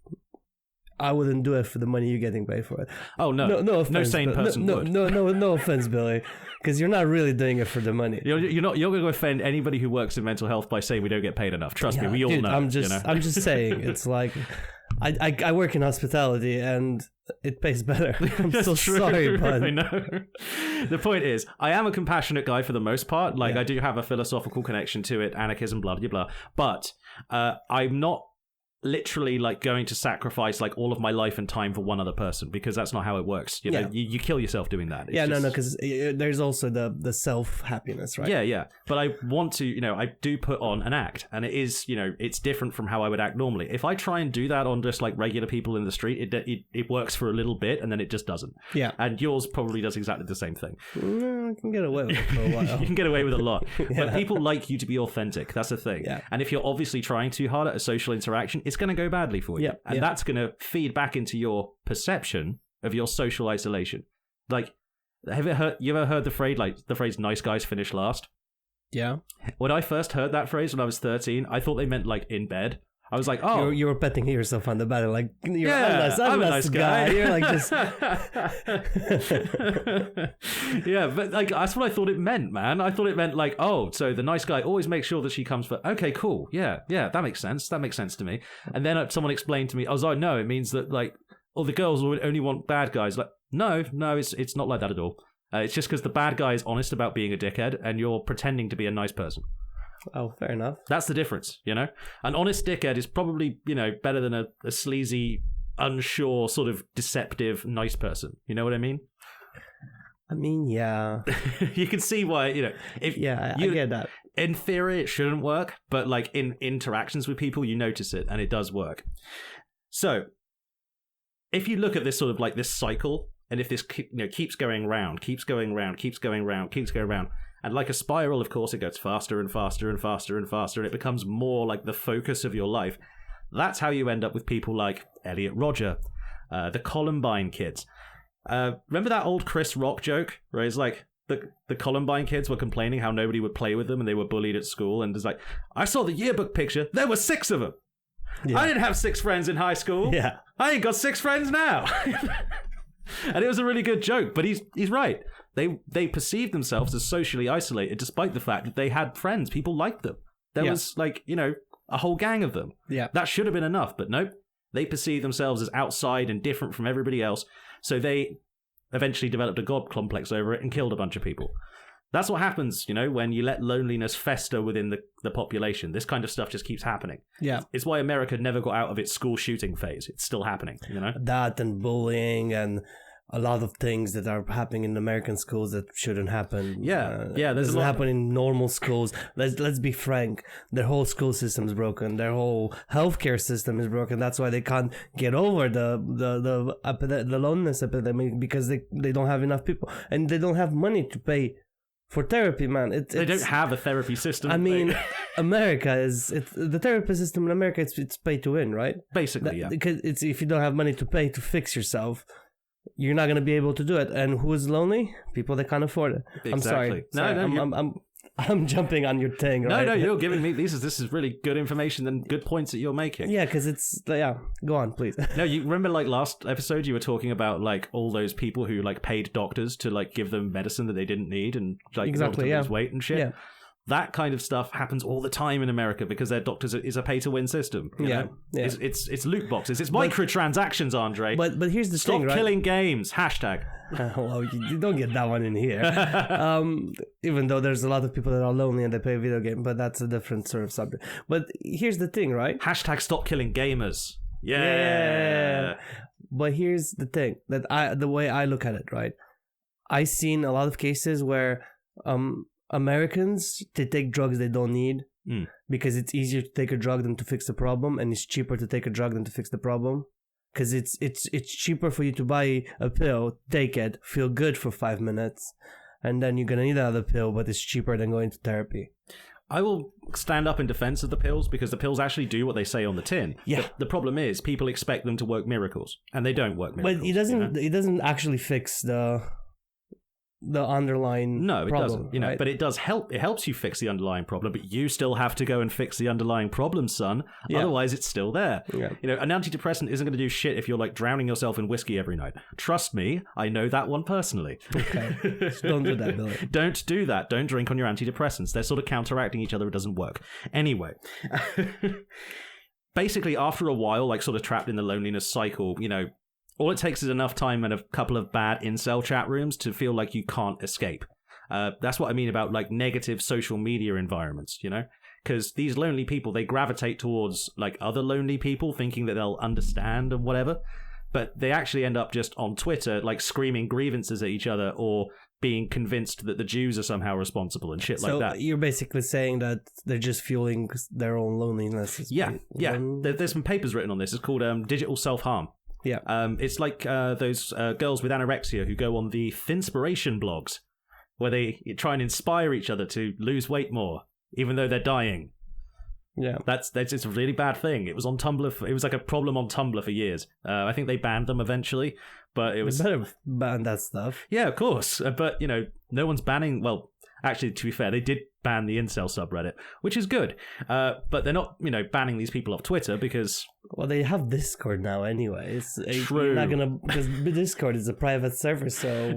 I wouldn't do it for the money, you're getting paid for it. Oh, no. No offense. No sane person would. No offense, Billy. Because you're not really doing it for the money. You're going to offend anybody who works in mental health by saying we don't get paid enough. Trust me, we all know. I'm just saying. It's I work in hospitality and it pays better. I'm so sorry, bud. I know. The point is, I am a compassionate guy for the most part. I do have a philosophical connection to it, anarchism, blah, blah, blah. But I'm not literally like going to sacrifice like all of my life and time for one other person, because that's not how it works. You know, you kill yourself doing that. It's no, because there's also the self happiness, right? Yeah. But I want to, you know, I do put on an act, and it is, you know, it's different from how I would act normally. If I try and do that on just like regular people in the street, it works for a little bit, and then it just doesn't. Yeah. And yours probably does exactly the same thing. I can get away with it for a while. You can get away with a lot. But people like you to be authentic. That's the thing. Yeah. And if you're obviously trying too hard at a social interaction, it's going to go badly for you. And that's going to feed back into your perception of your social isolation. Like, have you ever heard the phrase "nice guys finish last"? Yeah. When I first heard that phrase when I was 13, I thought they meant like in bed. I was like, oh, you were petting yourself on the back, like, I'm a nice guy. You're like just yeah, but like that's what I thought it meant, man. I thought it meant like, oh, so the nice guy always makes sure that she comes for. Okay, cool, yeah, that makes sense. That makes sense to me. And then someone explained to me, I was like, no, it means that like, all the girls would only want bad guys. Like, no, it's not like that at all. It's just because the bad guy is honest about being a dickhead, and you're pretending to be a nice person. Oh, fair enough. That's the difference, you know? An honest dickhead is probably, you know, better than a sleazy, unsure, sort of deceptive, nice person. You know what I mean? I mean, yeah. You can see why, you know. I get that. In theory, it shouldn't work, but like in interactions with people, you notice it, and it does work. So, if you look at this sort of like this cycle, and if this keeps going round, and like a spiral, of course, it goes faster and faster and faster and faster, and it becomes more like the focus of your life. That's how you end up with people like Elliot Rodger, the Columbine kids. Remember that old Chris Rock joke where he's like, the Columbine kids were complaining how nobody would play with them and they were bullied at school, and it's like, I saw the yearbook picture, there were 6 of them. Yeah. I didn't have 6 friends in high school. Yeah. I ain't got 6 friends now. And it was a really good joke, but he's right. They perceived themselves as socially isolated, despite the fact that they had friends. People liked them. There was like, you know, a whole gang of them. Yeah. That should have been enough, but nope. They perceived themselves as outside and different from everybody else. So they eventually developed a god complex over it and killed a bunch of people. That's what happens, you know, when you let loneliness fester within the population. This kind of stuff just keeps happening. Yeah. It's why America never got out of its school shooting phase. It's still happening, you know? That and bullying and a lot of things that are happening in American schools that shouldn't happen. Doesn't happen in normal schools. Let's be frank. Their whole school system is broken. Their whole healthcare system is broken. That's why they can't get over the loneliness epidemic, because they don't have enough people, and they don't have money to pay for therapy, man. They don't have a therapy system. I mean, America is the therapy system in America. It's pay to win, right? Basically, yeah. Because if you don't have money to pay to fix yourself, you're not going to be able to do it. And who is lonely? People that can't afford it. Exactly. I'm sorry. I'm jumping on your thing. Right? No, you're giving me this is really good information and good points that you're making. Yeah, because it's go on, please. No, you remember like last episode you were talking about like all those people who like paid doctors to like give them medicine that they didn't need and like lose weight and shit. Yeah. That kind of stuff happens all the time in America because their doctors is a pay-to-win system. You know? It's loot boxes. It's microtransactions, Andre. But here's the thing, right? Stop killing games. Hashtag. Well, you don't get that one in here. Even though there's a lot of people that are lonely and they play a video game, but that's a different sort of subject. But here's the thing, right? Hashtag stop killing gamers. Yeah. But here's the thing, that the way I look at it, right? I've seen a lot of cases where Americans, they take drugs they don't need because it's easier to take a drug than to fix the problem, and it's cheaper to take a drug than to fix the problem, because it's cheaper for you to buy a pill, take it, feel good for 5 minutes, and then you're gonna need another pill, but it's cheaper than going to therapy. I will stand up in defense of the pills because the pills actually do what they say on the tin. Yeah. The problem is people expect them to work miracles, and they don't work miracles. But it doesn't. You know? It doesn't actually fix the underlying it problem, doesn't, you know, right? but it does help. It helps you fix the underlying problem, but you still have to go and fix the underlying problem, son. Otherwise it's still there. You know, an antidepressant isn't going to do shit if you're like drowning yourself in whiskey every night. Trust me, I know that one personally. Okay. Just don't do that, Billy. Don't do that. Don't drink on your antidepressants. They're sort of counteracting each other. It doesn't work. Anyway, basically after a while, like sort of trapped in the loneliness cycle, you know, all it takes is enough time and a couple of bad incel chat rooms to feel like you can't escape. That's what I mean about like negative social media environments, you know? because these lonely people, they gravitate towards like other lonely people, thinking that they'll understand and whatever. But they actually end up just on Twitter, like screaming grievances at each other or being convinced that the Jews are somehow responsible and shit like that. So you're basically saying that they're just fueling their own loneliness. Yeah. There's some papers written on this. It's called digital self-harm. Yeah. It's like those girls with anorexia who go on the Thinspiration blogs, where they try and inspire each other to lose weight more, even though they're dying. Yeah, that's it's a really bad thing. It was on Tumblr. It was like a problem on Tumblr for years. I think they banned them eventually, but it was better ban that stuff. Yeah, of course. But no one's banning. Well, actually, to be fair, they did ban the incel subreddit, which is good. But they're not, banning these people off Twitter because. Well, they have Discord now anyway. True. You're not gonna, because Discord is a private server, so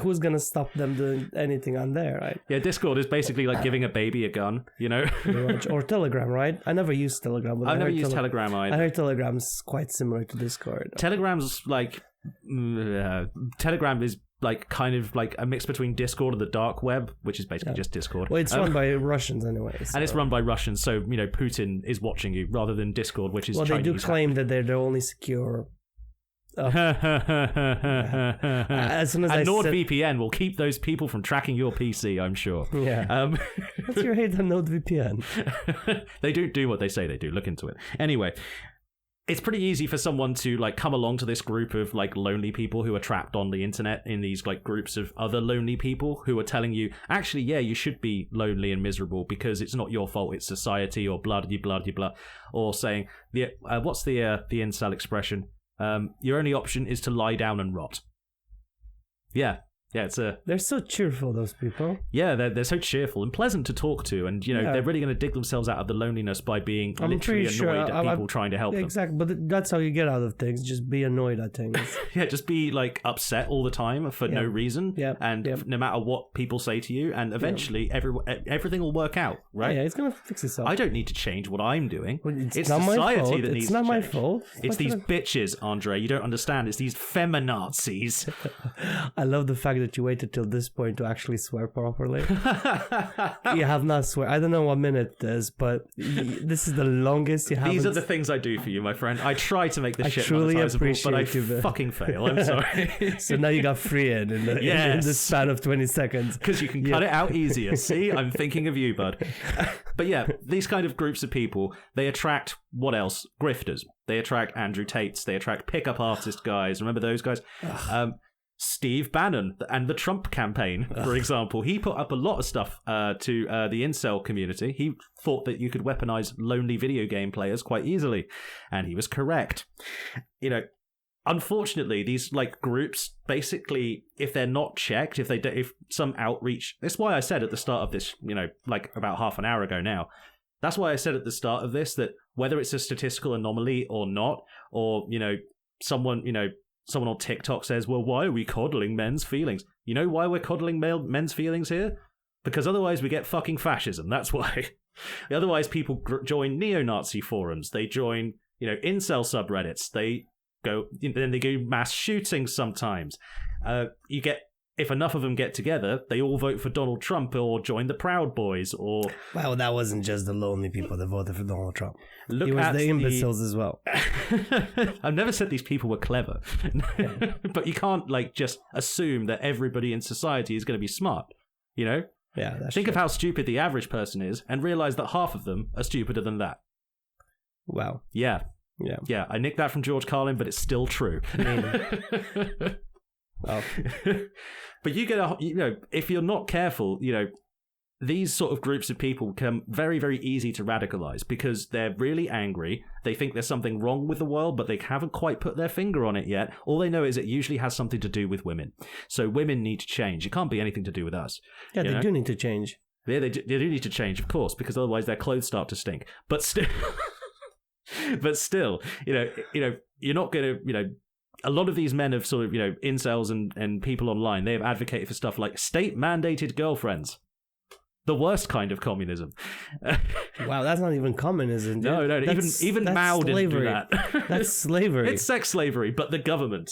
who's gonna stop them doing anything on there, right? Yeah, Discord is basically like giving a baby a gun, Or Telegram, right? I never used Telegram. But I've never used Telegram either. I heard Telegram's quite similar to Discord. Telegram's like Telegram is like kind of like a mix between Discord and the dark web, which is basically just Discord. Well, it's run by Russians anyway. So. And it's run by Russians, so, Putin is watching you rather than Discord, which is Chinese. Well, they do claim that they're the only secure... As soon as NordVPN will keep those people from tracking your PC, I'm sure. Yeah. What's your hate on NordVPN? They don't do what they say they do. Look into it. Anyway... It's pretty easy for someone to like come along to this group of like lonely people who are trapped on the internet in these like groups of other lonely people who are telling you, actually, yeah, you should be lonely and miserable because it's not your fault, it's society or blah blah blah, or saying what's the incel expression? Your only option is to lie down and rot. Yeah, it's a... They're so cheerful, those people. Yeah, they're so cheerful and pleasant to talk to, and they're really going to dig themselves out of the loneliness by being literally annoyed at people trying to help them. Exactly, but that's how you get out of things. Just be annoyed at things. Yeah, just be like upset all the time for no reason, no matter what people say to you, and eventually everything will work out, right? Yeah, it's going to fix itself. I don't need to change what I'm doing. Well, it's not society my fault. That needs to change. It's not my fault. It's these bitches, Andre. You don't understand. It's these feminazis. I love the fact that you waited till this point to actually swear properly. You have not swear. I don't know what minute it is, but this is the longest you have. These are the things I do for you, my friend. I try to make this shit monetizable, but I fucking fail. I'm sorry. So now you got free in the span of 20 seconds. Because you can cut it out easier. See, I'm thinking of you, bud. But yeah, these kind of groups of people, they attract what else? Grifters. They attract Andrew Tates. They attract pickup artist guys. Remember those guys? Steve Bannon and the Trump campaign, for example. He put up a lot of stuff to the incel community. He thought that you could weaponize lonely video game players quite easily, and he was correct. Unfortunately, these like groups, basically, if they're not checked, if some outreach, that's why I said at the start of this, like about half an hour ago now, that's why I said at the start of this that whether it's a statistical anomaly or not, or someone on TikTok says, well, why are we coddling men's feelings? You know why we're coddling men's feelings here? Because otherwise we get fucking fascism. That's why. Otherwise people join neo-Nazi forums. They join, incel subreddits. They go mass shootings sometimes. If enough of them get together, they all vote for Donald Trump or join the Proud Boys or... Well, that wasn't just the lonely people that voted for Donald Trump. It was the imbeciles as well. I've never said these people were clever. But you can't, just assume that everybody in society is going to be smart, Yeah, that's Think of how stupid the average person is and realize that half of them are stupider than that. Wow. Yeah. I nicked that from George Carlin, but it's still true. Well. But you get if you're not careful, these sort of groups of people become very, very easy to radicalize because they're really angry. They think there's something wrong with the world, but they haven't quite put their finger on it yet. All they know is it usually has something to do with women. So women need to change. It can't be anything to do with us. Yeah, they do need to change. Yeah, they do need to change, of course, because otherwise their clothes start to stink. But still, you're not going to, a lot of these men have sort of, incels and people online, they have advocated for stuff like state-mandated girlfriends. The worst kind of communism. Wow, that's not even communism, dude. No, even Mao didn't do that. That's slavery. It's sex slavery, but the government.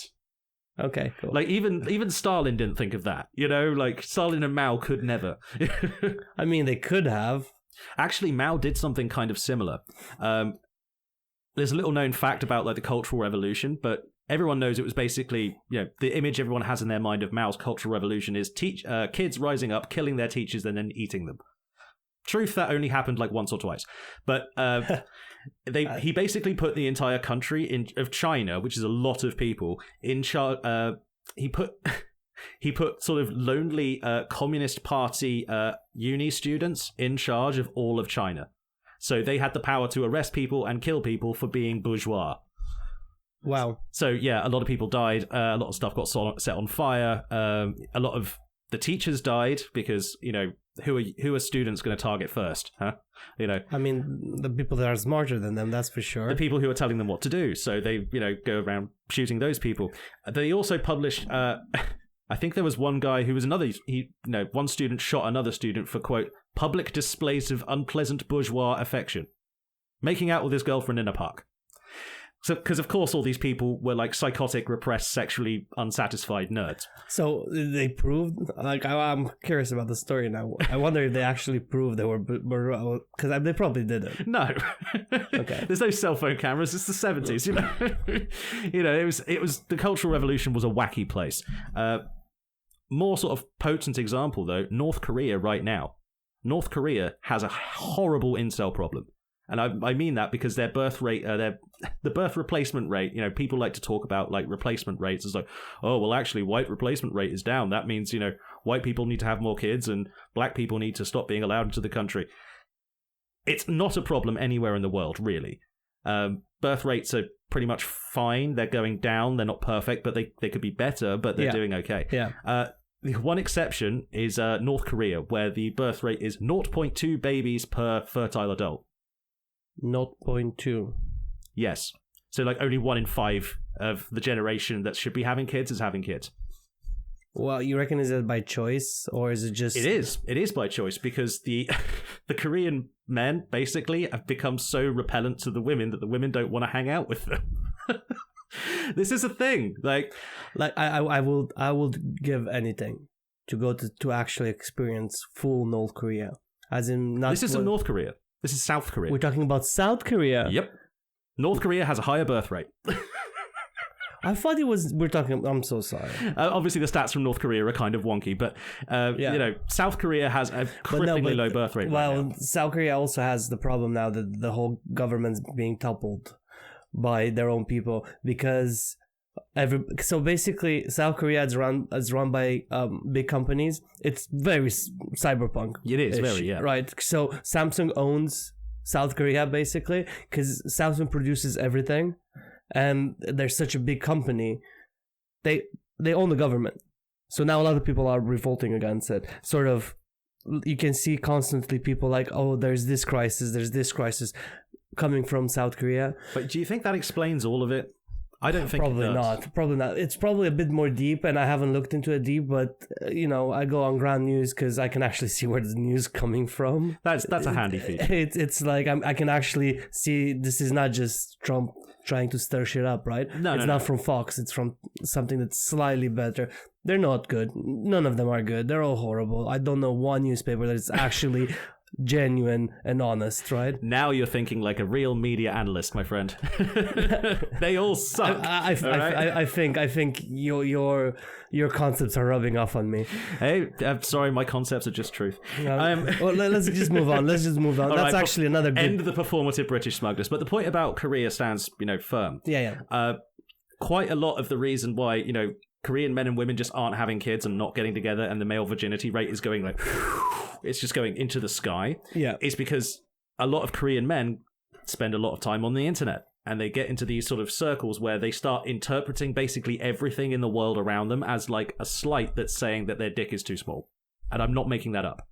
Okay, cool. Like, even Stalin didn't think of that. Stalin and Mao could never. I mean, they could have. Actually, Mao did something kind of similar. There's a little known fact about like the Cultural Revolution, but everyone knows it was basically, the image everyone has in their mind of Mao's Cultural Revolution is kids rising up, killing their teachers, and then eating them. Truth, that only happened like once or twice. But he basically put the entire country of China, which is a lot of people, in charge. He put sort of lonely Communist Party uni students in charge of all of China. So they had the power to arrest people and kill people for being bourgeois. Wow. So yeah, a lot of people died. A lot of stuff got set on fire. A lot of the teachers died because, who are students going to target first? Huh? I mean, the people that are smarter than them, that's for sure. The people who are telling them what to do. So they, go around shooting those people. They also published... I think there was one guy who was one student shot another student for, quote, public displays of unpleasant bourgeois affection. Making out with his girlfriend in a park. So, because of course all these people were like psychotic, repressed, sexually unsatisfied nerds. So they proved, like, I'm curious about the story now. I wonder if they actually proved they were, because they probably didn't. No. Okay. There's no cell phone cameras. It's the 70s, it was the Cultural Revolution was a wacky place. More sort of potent example though, North Korea right now. North Korea has a horrible incel problem. And I mean that because their birth rate, the birth replacement rate, people like to talk about like replacement rates as like, oh, well, actually, white replacement rate is down. That means, white people need to have more kids and black people need to stop being allowed into the country. It's not a problem anywhere in the world, really. Birth rates are pretty much fine. They're going down. They're not perfect, but they could be better, but they're doing okay. Yeah. The one exception is North Korea, where the birth rate is 0.2 babies per fertile adult. 0.2. Yes. So like only 1 in 5 of the generation that should be having kids is having kids. Well, you reckon is it by choice or is it just... It is by choice because the Korean men basically have become so repellent to the women that the women don't want to hang out with them. This is a thing. Like I will give anything to go to actually experience full North Korea. As in not... This isn't North Korea. This is South Korea. We're talking about South Korea. Yep. North Korea has a higher birth rate. I thought we're talking... I'm so sorry. Obviously, the stats from North Korea are kind of wonky, but, South Korea has a cripplingly low birth rate. Well, right now. South Korea also has the problem now that the whole government's being toppled by their own people because... So basically, South Korea is run by big companies. It's very cyberpunk. It is very, yeah. Right. So Samsung owns South Korea basically because Samsung produces everything, and they're such a big company. They own the government. So now a lot of people are revolting against it. Sort of, you can see constantly people like, oh, there's this crisis coming from South Korea. But do you think that explains all of it? I don't think probably not. It's probably a bit more deep, and I haven't looked into it deep. But I go on ground news because I can actually see where the news coming from. That's a handy feature. It's like I can actually see this is not just Trump trying to stir shit up, right? No, it's not from Fox. It's from something that's slightly better. They're not good. None of them are good. They're all horrible. I don't know one newspaper that is actually genuine and honest, right? Now you're thinking like a real media analyst, my friend. They all suck. I think your concepts are rubbing off on me. Hey, I'm sorry, my concepts are just truth. Well, let's just move on. That's right, actually another good... End of the performative British smugness. But the point about Korea stands, firm. Yeah. Quite a lot of the reason why, Korean men and women just aren't having kids and not getting together, and the male virginity rate is going like... it's just going into the sky. Yeah. It's because a lot of Korean men spend a lot of time on the internet, and they get into these sort of circles where they start interpreting basically everything in the world around them as like a slight that's saying that their dick is too small. And I'm not making that up.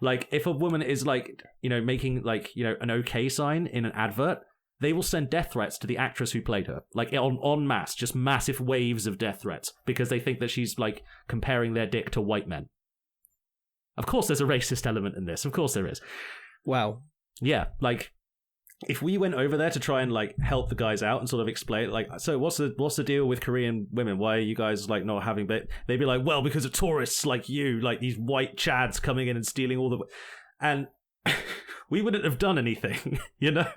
Like, if a woman is like, making like, an okay sign in an advert, they will send death threats to the actress who played her. Like, en masse, just massive waves of death threats because they think that she's like comparing their dick to white men. Of course there's a racist element in this. Of course there is. Wow. Yeah, like, if we went over there to try and, like, help the guys out and sort of explain, like, so what's the deal with Korean women? Why are you guys, like, not having... They'd be like, well, because of tourists like you, like, these white chads coming in and stealing all the... And we wouldn't have done anything, you know?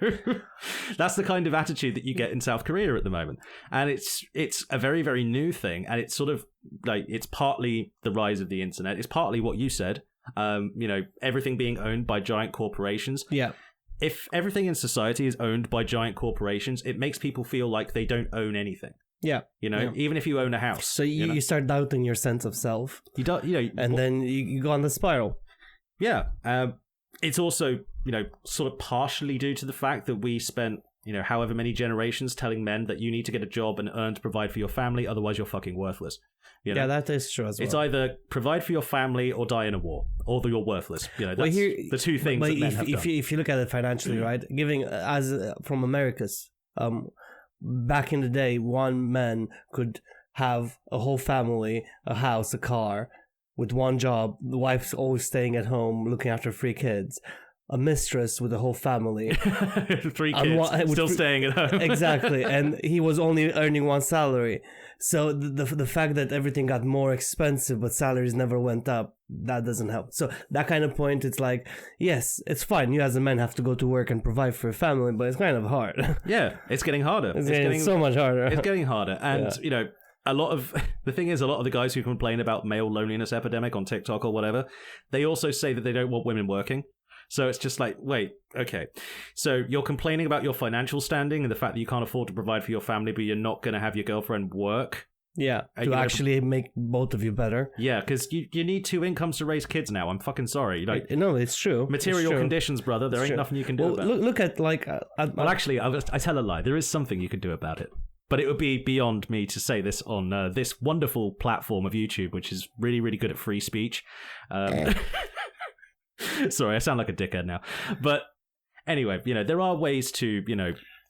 That's the kind of attitude that you get in South Korea at the moment. And it's a very, very new thing. And it's sort of like, it's partly the rise of the internet. It's partly what you said, everything being owned by giant corporations. Yeah. If everything in society is owned by giant corporations, it makes people feel like they don't own anything. Yeah. Even if you own a house. So you start doubting your sense of self. Then you go on the spiral. Yeah. It's also, sort of partially due to the fact that we spent, however many generations telling men that you need to get a job and earn to provide for your family, otherwise you're fucking worthless. Yeah, that is true as well. It's either provide for your family or die in a war, or you're worthless. That's the two things that men have done. If you look at it financially, right, giving from America's, back in the day, one man could have a whole family, a house, a car, with one job. The wife's always staying at home, looking after 3 kids. A mistress with a whole family. 3 kids, still staying at home. Exactly, and he was only earning 1 salary. So the fact that everything got more expensive but salaries never went up, that doesn't help. So that kind of point, it's like, yes, it's fine. You as a man have to go to work and provide for your family, but it's kind of hard. Yeah, it's getting harder. It's getting so much harder. It's getting harder. And, a lot of the guys who complain about male loneliness epidemic on TikTok or whatever, they also say that they don't want women working. So it's just like, wait, okay. So you're complaining about your financial standing and the fact that you can't afford to provide for your family, but you're not going to have your girlfriend work. Yeah, to actually make both of you better. Yeah, because you need 2 incomes to raise kids now. I'm fucking sorry. No, it's true. Material conditions, brother. There ain't nothing you can do about it. Look at well, actually, I tell a lie. There is something you can do about it. But it would be beyond me to say this on this wonderful platform of YouTube, which is really, really good at free speech. Sorry, I sound like a dickhead now. But anyway, there are ways to,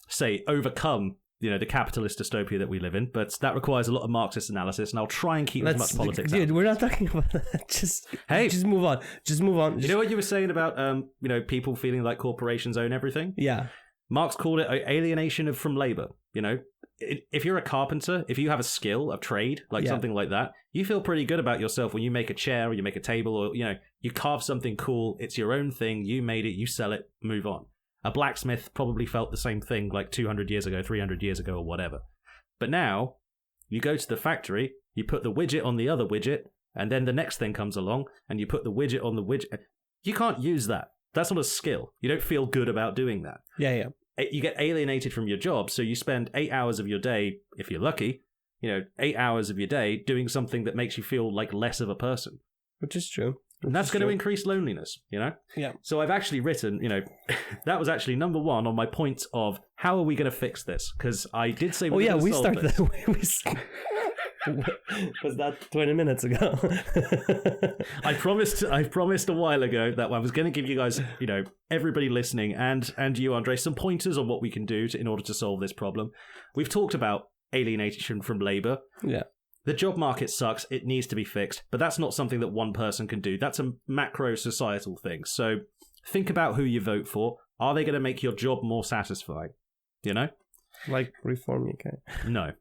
say, overcome, the capitalist dystopia that we live in. But that requires a lot of Marxist analysis, and I'll try and keep as much politics out. Dude, we're not talking about that. Just move on. Just move on. You know what you were saying about, people feeling like corporations own everything? Yeah. Marx called it alienation from labor, If you're a carpenter, if you have a skill, a trade, something like that, you feel pretty good about yourself when you make a chair or you make a table or, you carve something cool. It's your own thing. You made it. You sell it. Move on. A blacksmith probably felt the same thing like 200 years ago, 300 years ago or whatever. But now you go to the factory, you put the widget on the other widget, and then the next thing comes along and you put the widget on the widget. You can't use that. That's not a skill. You don't feel good about doing that. Yeah. You get alienated from your job, so you spend 8 hours of your day, if you're lucky, 8 hours of your day doing something that makes you feel like less of a person. Which is true. And that's going to increase loneliness, Yeah. So I've actually written, that was actually number 1 on my point of how are we going to fix this? Because I did say we started that way. Was that 20 minutes ago? I promised a while ago that I was going to give you guys, everybody listening and you, Andre, some pointers on what we can do in order to solve this problem. We've talked about alienation from labor. Yeah. The job market sucks. It needs to be fixed. But that's not something that one person can do. That's a macro societal thing. So think about who you vote for. Are they going to make your job more satisfying? Like Reform UK? No.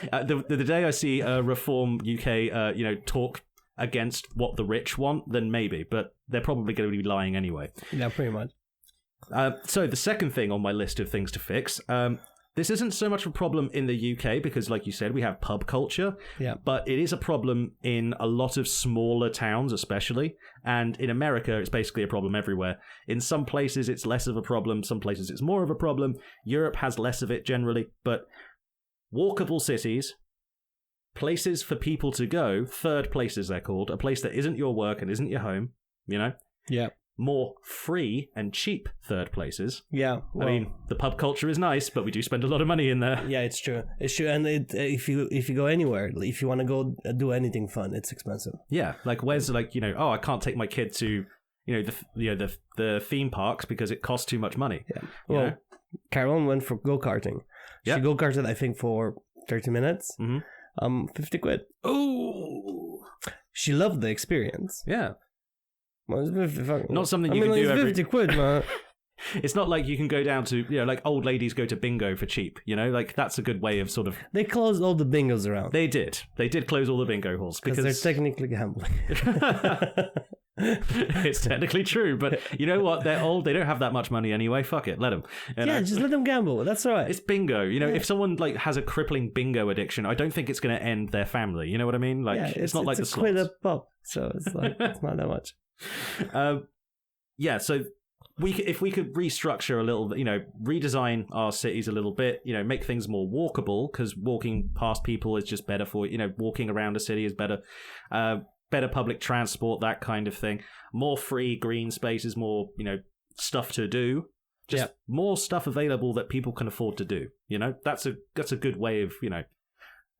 The day I see Reform UK, talk against what the rich want, then maybe. But they're probably going to be lying anyway. Yeah, pretty much. So the second thing on my list of things to fix, this isn't so much a problem in the UK because, like you said, we have pub culture. Yeah. But it is a problem in a lot of smaller towns, especially. And in America, it's basically a problem everywhere. In some places, it's less of a problem. Some places, it's more of a problem. Europe has less of it generally. But walkable cities, places for people to go, third places they're called, a place that isn't your work and isn't your home, Yeah. More free and cheap third places. Yeah, well, I mean, the pub culture is nice, but we do spend a lot of money in there. Yeah, it's true. And if you go anywhere, if you want to go do anything fun, it's expensive. Yeah, like where's I can't take my kid to the theme parks because it costs too much money. Yeah. Well, Carolyn went for go-karting. She go-karted, I think, for 30 minutes. Mm-hmm. 50 quid. Oh, she loved the experience. Yeah. Well, it's not something you can do every... 50 quid, man. It's not like you can go down to, like old ladies go to bingo for cheap, like that's a good way of sort of... They closed all the bingos around. They did close all the bingo halls. Because they're technically gambling. It's technically true, but you know what? They're old. They don't have that much money anyway. Fuck it, let them. Just let them gamble. That's all right. It's bingo. If someone like has a crippling bingo addiction, I don't think it's going to end their family. You know what I mean? Like it's not like the slots. It's a quid a pop, so it's like it's not that much. So if we could restructure a little, redesign our cities a little bit, make things more walkable, because walking past people is just better for walking around a city is better. Better public transport, that kind of thing. More free green spaces, more, stuff to do. Just more stuff available that people can afford to do. That's a good way of, Have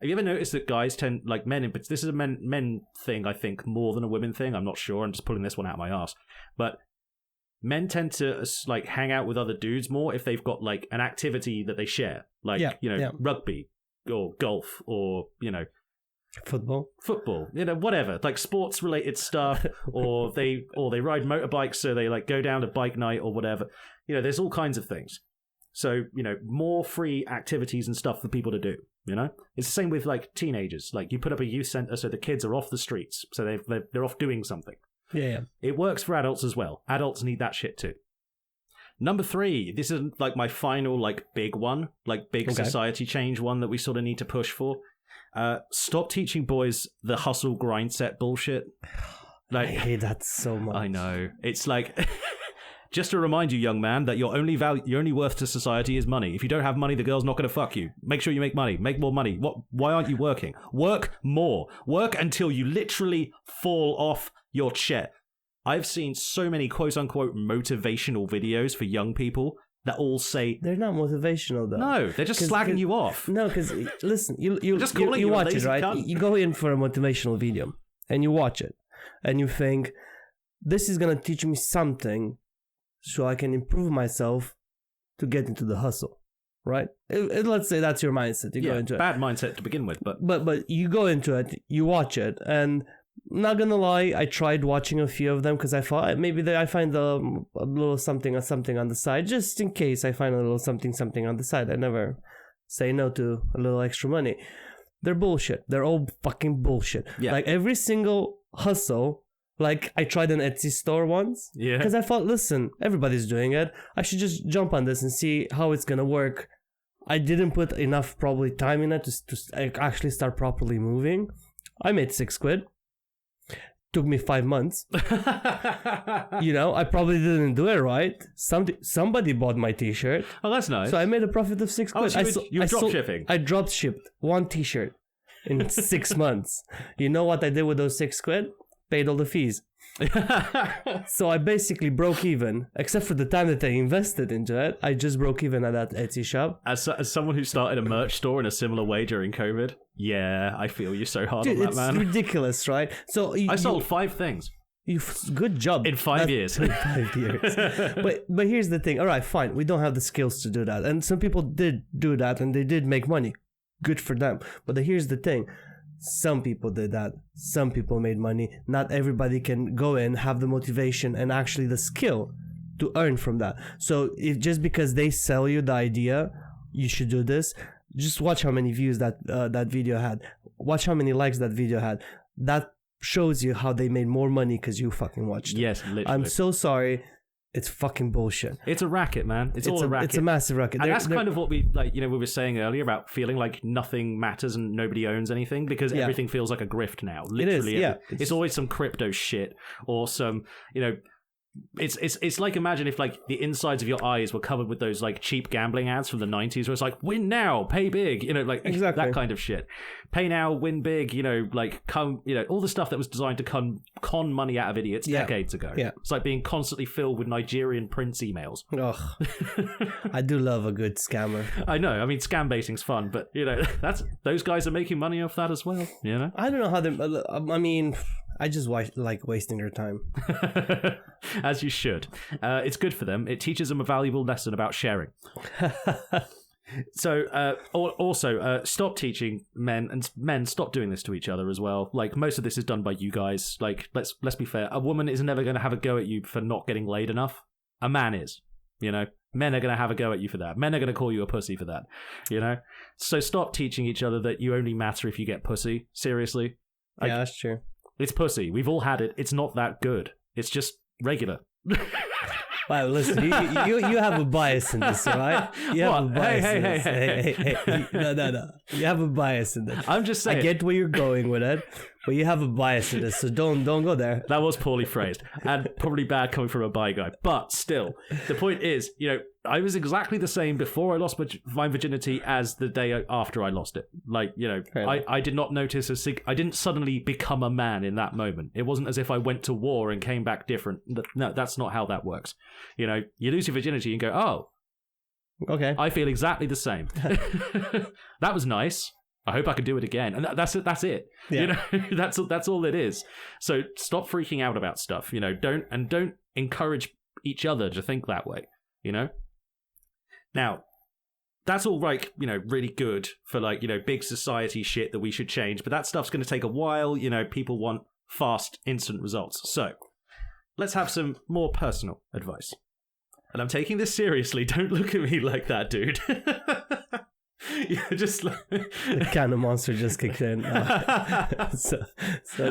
you ever noticed that guys tend, like men, but this is a men thing, I think, more than a women thing. I'm not sure. I'm just pulling this one out of my ass. But men tend to like hang out with other dudes more if they've got like an activity that they share, like rugby or golf or football, whatever, like sports related stuff, or they ride motorbikes, so they like go down to bike night or whatever. There's all kinds of things. So more free activities and stuff for people to do. It's the same with like teenagers. Like you put up a youth center so the kids are off the streets, so they're off doing something. Yeah. It works for adults as well. Adults need that shit too. Number 3, this is like my final like big one, like big society change one that we sort of need to push for. Stop teaching boys the hustle grind set bullshit. Like, I hate that so much. I know. It's like, just to remind you, young man, that your only worth to society is money. If you don't have money, the girl's not going to fuck you. Make sure you make money. Make more money. Why aren't you working? Work more. Work until you literally fall off your chair. I've seen so many quote-unquote motivational videos for young people that all say... They're not motivational, though. No, they're just slagging you off. No, because, listen, you watch it, right? Cunt. You go in for a motivational video, and you watch it, and you think, this is going to teach me something so I can improve myself to get into the hustle, right? Let's say that's your mindset. You go into bad mindset to begin with, but you go into it, you watch it, and... Not gonna lie, I tried watching a few of them because I thought maybe I find a little something on the side, just in case I find a little something on the side. I never say no to a little extra money. They're bullshit. They're all fucking bullshit. Yeah. Like every single hustle, like I tried an Etsy store once. Yeah. Because I thought, listen, everybody's doing it. I should just jump on this and see how it's gonna work. I didn't put enough probably time in it to actually start properly moving. I made 6 quid. Took me 5 months. I probably didn't do it right. Somebody bought my t-shirt. Oh, that's nice. So I made a profit of 6 quid. So you were drop shipping. I drop shipped 1 t-shirt in 6 months. You know what I did with those 6 quid? Paid all the fees. So I basically broke even, except for the time that I invested into it. I just broke even at that Etsy shop. As someone who started a merch store in a similar way during COVID, I feel you so hard on that, man. It's ridiculous, right? So I sold 5 things. Good job. In 5 years. In 5 years. But here's the thing. All right, fine. We don't have the skills to do that. And some people did do that and they did make money. Good for them. But here's the thing. Some people did that. Some people made money. Not everybody can go in, have the motivation and actually the skill to earn from that. So just because they sell you the idea, you should do this, just watch how many views that video had. Watch how many likes that video had. That shows you how they made more money because you fucking watched it. Yes, literally. I'm so sorry. It's fucking bullshit. It's a racket, man. It's all a racket. It's a massive racket. And that's kind of what we we were saying earlier about feeling like nothing matters and nobody owns anything because everything feels like a grift now. Literally, it is, it's always some crypto shit or some, It's like, imagine if like the insides of your eyes were covered with those like cheap gambling ads from the 90s where it's like, win now, pay big, exactly. That kind of shit. Pay now, win big, come, all the stuff that was designed to con money out of idiots decades ago. Yeah. It's like being constantly filled with Nigerian prince emails. Ugh. I do love a good scammer. I know. I mean, scam baiting's fun, but those guys are making money off that as well. I don't know how they. I just like wasting their time. As you should. It's good for them. It teaches them a valuable lesson about sharing. So, also, stop teaching men, and men, stop doing this to each other as well. Like, most of this is done by you guys. Like, let's be fair. A woman is never going to have a go at you for not getting laid enough. A man is, Men are going to have a go at you for that. Men are going to call you a pussy for that, So stop teaching each other that you only matter if you get pussy. Seriously. Yeah, that's true. It's pussy. We've all had it. It's not that good. It's just regular. Wow, listen, you have a bias in this, right? You have a bias in this. Hey. No. You have a bias in this. I'm just saying. I get where you're going with it, but you have a bias in this, so don't go there. That was poorly phrased and probably bad coming from a bi guy. But still, the point is, I was exactly the same before I lost my virginity as the day after I lost it. Like, I did not notice I didn't suddenly become a man in that moment. It wasn't as if I went to war and came back different. No, that's not how that works. You lose your virginity and go, oh, okay, I feel exactly the same. That was nice. I hope I can do it again. And that's it. Yeah. That's all it is. So stop freaking out about stuff. Don't encourage each other to think that way. Now, that's all right, really good for big society shit that we should change, but that stuff's going to take a while. People want fast, instant results. So let's have some more personal advice. And I'm taking this seriously. Don't look at me like that, dude. Just the cannon monster just kicked in. So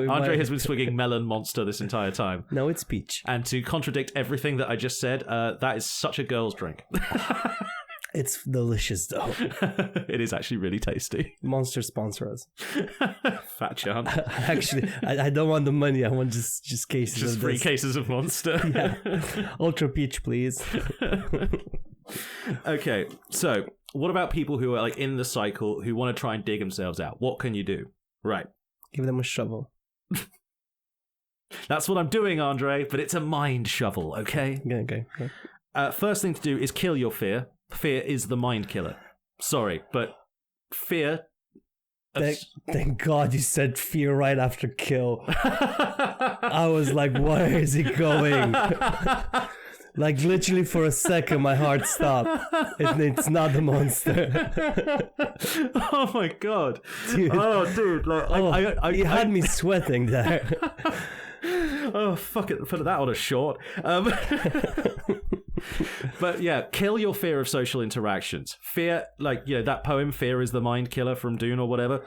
Andre has been swinging melon monster this entire time. No, it's peach. And to contradict everything that I just said, that is such a girl's drink. It's delicious, though. It is actually really tasty. Monster sponsor us. Fat chance. Actually, I don't want the money. I want just cases. Just of free this. Cases of Monster. Yeah. Ultra peach, please. Okay, so what about people who are in the cycle who want to try and dig themselves out? What can you do? Right. Give them a shovel. That's what I'm doing, Andre, but it's a mind shovel, okay? Okay. First thing to do is kill your fear. Fear is the mind killer. Sorry, but fear... Thank God you said fear right after kill. I was like, where is he going? Literally for a second, my heart stopped. It's not the monster. Oh my God. Dude. Oh, dude. You had me sweating there. Oh, fuck it. Put that on a short. But yeah, kill your fear of social interactions. Fear, that poem, Fear is the Mind Killer from Dune or whatever.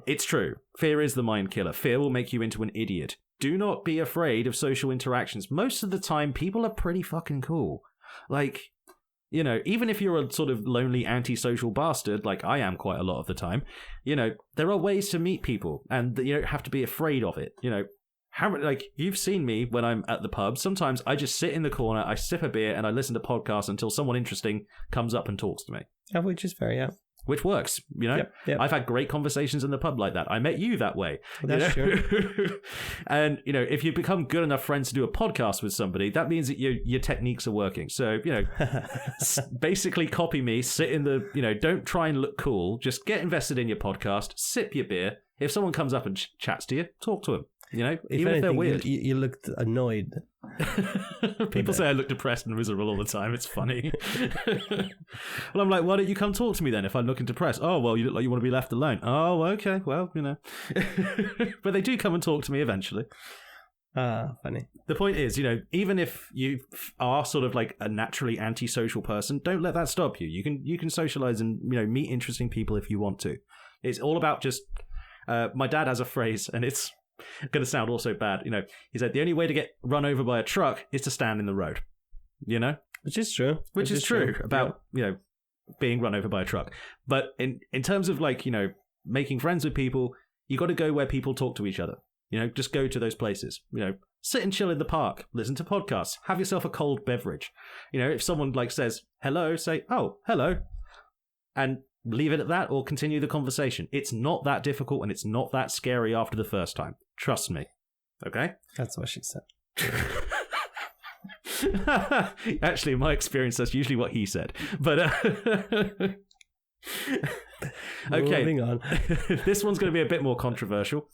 It's true. Fear is the mind killer. Fear will make you into an idiot. Do not be afraid of social interactions. Most of the time, people are pretty fucking cool. Even if you're a sort of lonely antisocial bastard, like I am quite a lot of the time, there are ways to meet people and you don't have to be afraid of it. You've seen me when I'm at the pub. Sometimes I just sit in the corner, I sip a beer, and I listen to podcasts until someone interesting comes up and talks to me. Yeah, which is fair, yeah. Which works, Yep. I've had great conversations in the pub like that. I met you that way. That's true. And, if you become good enough friends to do a podcast with somebody, that means that your techniques are working. So, basically copy me, sit in the, don't try and look cool. Just get invested in your podcast, sip your beer. If someone comes up and chats to you, talk to them. If they're weird. You looked annoyed. People say I look depressed and miserable all the time. It's funny. Well, I'm like, why don't you come talk to me then if I'm looking depressed? Oh, well, you look like you want to be left alone. Oh, okay. Well, But they do come and talk to me eventually. Funny. The point is, even if you are sort of like a naturally antisocial person, don't let that stop you. You can socialize and, meet interesting people if you want to. It's all about just... my dad has a phrase, and it's going to sound also bad. He said the only way to get run over by a truck is to stand in the road. Which is true. Which is true about being run over by a truck. But in terms of making friends with people, you got to go where people talk to each other. Just go to those places. Sit and chill in the park, listen to podcasts, have yourself a cold beverage. If someone says hello, say, oh, hello, and leave it at that or continue the conversation. It's not that difficult and it's not that scary after the first time. Trust me. Okay? That's what she said. Actually, in my experience, that's usually what he said. But, okay. Moving on. This one's going to be a bit more controversial.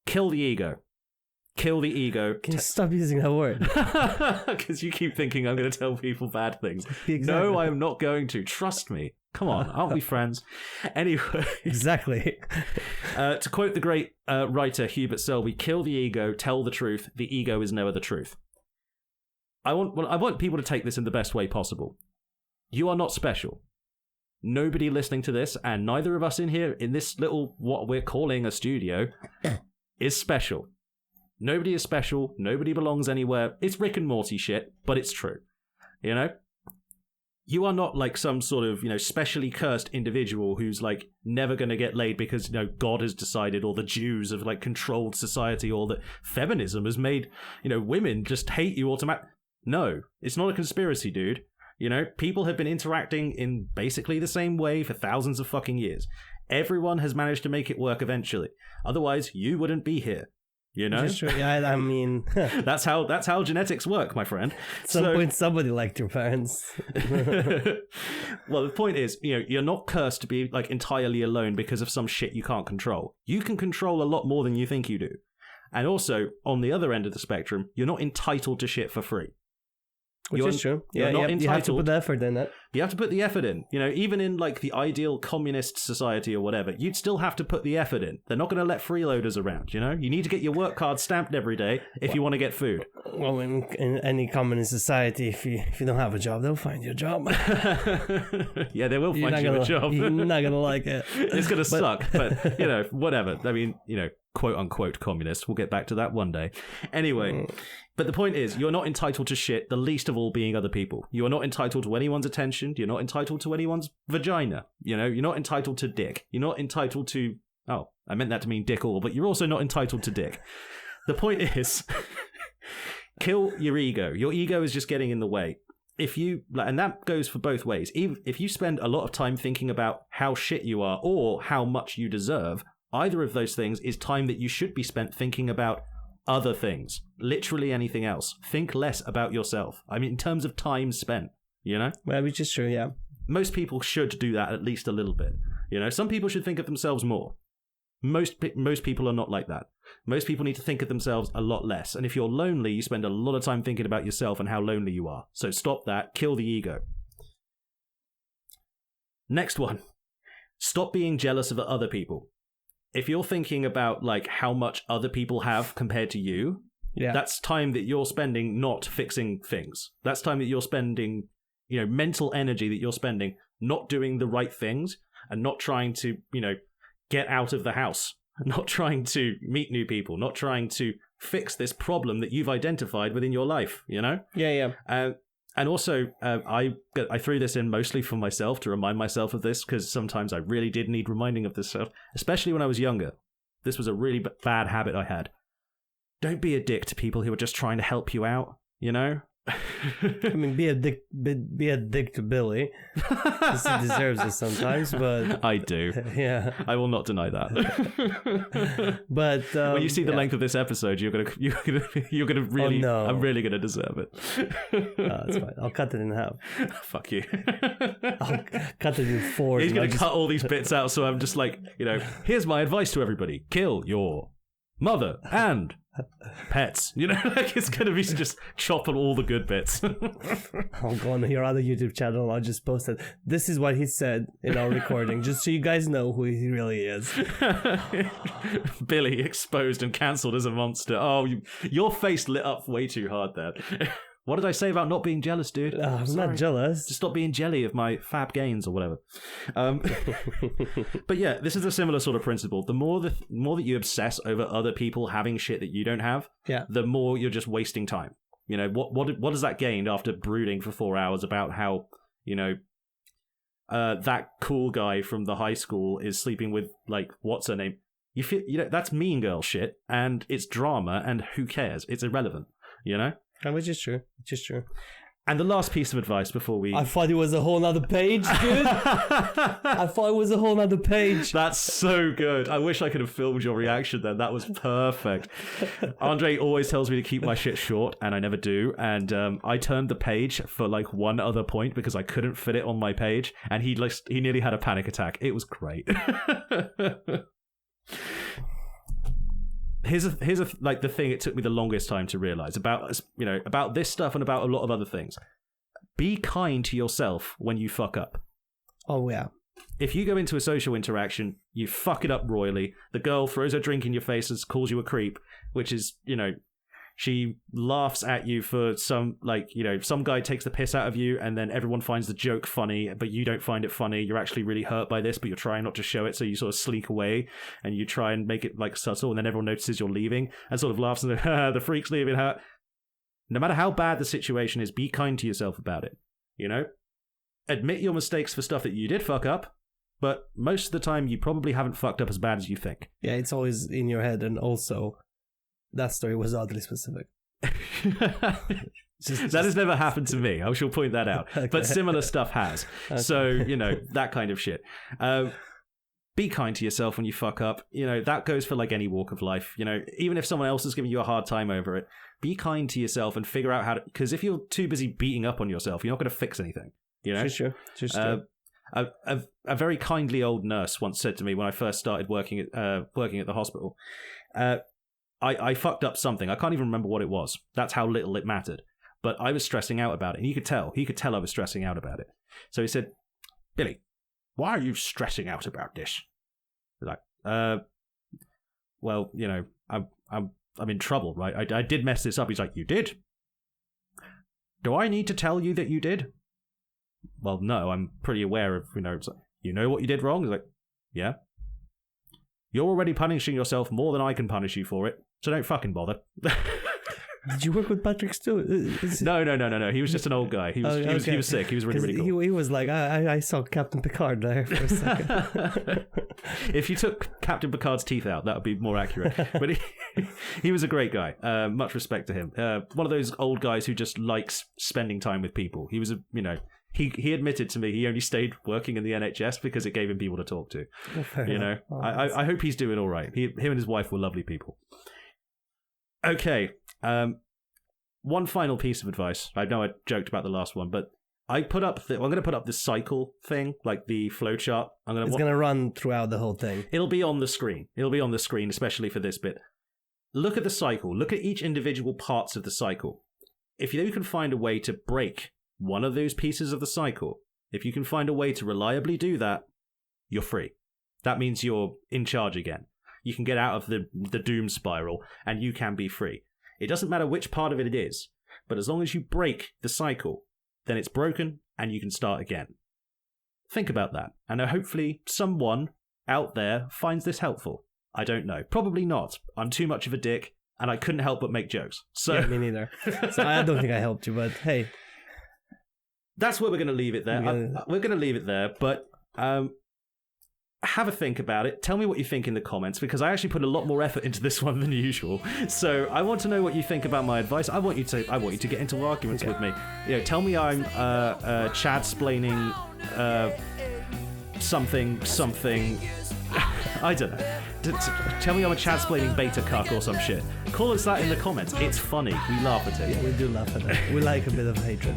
Kill the ego. Kill the ego. Can you stop using that word? Because you keep thinking I'm going to tell people bad things. Exactly. No, I am not going to. Trust me. Come on, aren't we friends? Anyway. Exactly. To quote the great writer Hubert Selby, kill the ego, tell the truth. The ego is never the truth. I want people to take this in the best way possible. You are not special. Nobody listening to this, and neither of us in here, in this little, what we're calling a studio, is special. Nobody is special. Nobody belongs anywhere. It's Rick and Morty shit, but it's true. You know? You are not like some sort of, specially cursed individual who's like never going to get laid because, God has decided, or the Jews have like controlled society, or that feminism has made, women just hate you automatically. No, it's not a conspiracy, dude. People have been interacting in basically the same way for thousands of fucking years. Everyone has managed to make it work eventually. Otherwise, you wouldn't be here. Sure. Yeah, I mean, that's how genetics work, my friend. At some point, somebody liked your parents. Well, the point is, you're not cursed to be like entirely alone because of some shit you can't control. You can control a lot more than you think you do. And also, on the other end of the spectrum, you're not entitled to shit for free. Which is true. Yeah, you have to put the effort in it. You have to put the effort in. Even in like the ideal communist society or whatever, you'd still have to put the effort in. They're not going to let freeloaders around, You need to get your work card stamped every day if you want to get food. Well, in any communist society, if you don't have a job, they'll find you a job. Yeah, they will find you a job. You're not going to like it. It's going to suck, but, whatever. I mean, quote unquote communist. We'll get back to that one day. Anyway, but the point is, you're not entitled to shit, the least of all being other people. You are not entitled to anyone's attention. You're not entitled to anyone's vagina. You're not entitled to dick. You're not entitled to... Oh, I meant that to mean dick all, but you're also not entitled to dick. The point is, kill your ego. Your ego is just getting in the way. And that goes for both ways. If you spend a lot of time thinking about how shit you are or how much you deserve, either of those things is time that you should be spent thinking about other things. Literally anything else. Think less about yourself. I mean, in terms of time spent, Well, which is true, yeah. Most people should do that at least a little bit. Some people should think of themselves more. Most people are not like that. Most people need to think of themselves a lot less. And if you're lonely, you spend a lot of time thinking about yourself and how lonely you are. So stop that. Kill the ego. Next one. Stop being jealous of other people. If you're thinking about like how much other people have compared to you, that's time that you're spending not fixing things. That's time that you're spending, mental energy that you're spending not doing the right things and not trying to, get out of the house, not trying to meet new people, not trying to fix this problem that you've identified within your life, Yeah. And also, I threw this in mostly for myself to remind myself of this, because sometimes I really did need reminding of this stuff, especially when I was younger. This was a really bad habit I had. Don't be a dick to people who are just trying to help you out, I mean, be a dick to Billy. He deserves it sometimes, but I do. Yeah, I will not deny that. But when you see the length of this episode, you're gonna really. Oh, no. I'm really gonna deserve it. That's fine. I'll cut it in half. Fuck you. I'll cut it in 4. He's gonna cut all these bits out, so I'm just like, here's my advice to everybody: kill your mother and pets. It's gonna be just chopping all the good bits. I'll go on your other YouTube channel. I'll just post it. This is what he said in our recording, just so you guys know who he really is. Billy exposed and cancelled as a monster. Oh, your face lit up way too hard there. What did I say about not being jealous, dude? I'm not jealous. Just stop being jelly of my fab gains or whatever. But yeah, this is a similar sort of principle. The more that you obsess over other people having shit that you don't have, the more you're just wasting time. What does that gain after brooding for 4 hours about how, that cool guy from the high school is sleeping with, like, what's her name? You feel, that's mean girl shit, and it's drama, and who cares? It's irrelevant, Which is true. And the last piece of advice before we... I thought it was a whole nother page, dude. I thought it was a whole nother page. That's so good. I wish I could have filmed your reaction then. That was perfect. Andre always tells me to keep my shit short, and I never do. And I turned the page for like one other point because I couldn't fit it on my page, and he nearly had a panic attack. It was great. Here's like the thing it took me the longest time to realize about this stuff and about a lot of other things. Be kind to yourself when you fuck up. Oh yeah. If you go into a social interaction, you fuck it up royally. The girl throws her drink in your face and calls you a creep, which is, She laughs at you for some, like, you know, some guy takes the piss out of you and then everyone finds the joke funny, but you don't find it funny. You're actually really hurt by this, but you're trying not to show it, so you sort of sleek away and you try and make it like subtle, and then everyone notices you're leaving and sort of laughs and the freak's leaving her. No matter how bad the situation is, be kind to yourself about it, you know? Admit your mistakes for stuff that you did fuck up, but most of the time you probably haven't fucked up as bad as you think. Yeah, it's always in your head, and also that story was oddly specific. That has never happened to me. I shall point that out. Okay. But similar stuff has. Okay. So, you know, that kind of shit. Be kind to yourself when you fuck up. You know, that goes for like any walk of life. You know, even if someone else is giving you a hard time over it, be kind to yourself and figure out how to... Because if you're too busy beating up on yourself, you're not going to fix anything. You know? Sure. A very kindly old nurse once said to me when I first started working at the hospital, I fucked up something. I can't even remember what it was. That's how little it mattered. But I was stressing out about it. And he could tell I was stressing out about it. So he said, Billy, why are you stressing out about this? Like, well, you know, I'm in trouble, right? I did mess this up. He's like, you did? Do I need to tell you that you did? Well, no, I'm pretty aware of, you know, it's like, you know what you did wrong? He's like, yeah. You're already punishing yourself more than I can punish you for it, so don't fucking bother. Did you work with Patrick Stewart? No. He was just an old guy. He was sick. He was really cool. He was like, I saw Captain Picard there for a second. If you took Captain Picard's teeth out, that would be more accurate. But he was a great guy. Much respect to him. One of those old guys who just likes spending time with people. He was He admitted to me he only stayed working in the NHS because it gave him people to talk to. You know, I hope he's doing all right. Him and his wife were lovely people. Okay, one final piece of advice. I know I joked about the last one, but I'm going to put up this cycle thing, like the flowchart. It's going to run throughout the whole thing. It'll be on the screen. Especially for this bit. Look at the cycle. Look at each individual parts of the cycle. If you can find a way to break one of those pieces of the cycle, if you can find a way to reliably do that, you're free. That means you're in charge again. You can get out of the doom spiral and you can be free. It doesn't matter which part of it is, but as long as you break the cycle, then it's broken and you can start again. Think about that, and hopefully someone out there finds this helpful. I don't know. Probably not. I'm too much of a dick and I couldn't help but make jokes. So yeah, me neither. So I don't think I helped you, but hey. That's where we're going to leave it there. We're going to leave it there, but have a think about it. Tell me what you think in the comments, because I actually put a lot more effort into this one than usual. So I want to know what you think about my advice. I want you to get into arguments with me. You know, tell me I'm Chad-splaining something. I don't know. Tell me I'm a Chad-splaining beta cuck or some shit. Call us that in the comments. It's funny. We laugh at it. Yeah, we do laugh at it. We like a bit of hatred.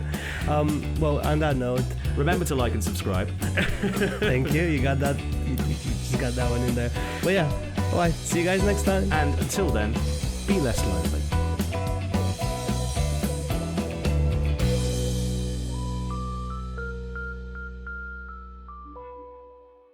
Well, on that note, remember to like and subscribe. Thank you. You got that. You got that one in there. But yeah. All right. See you guys next time. And until then, be less lonely.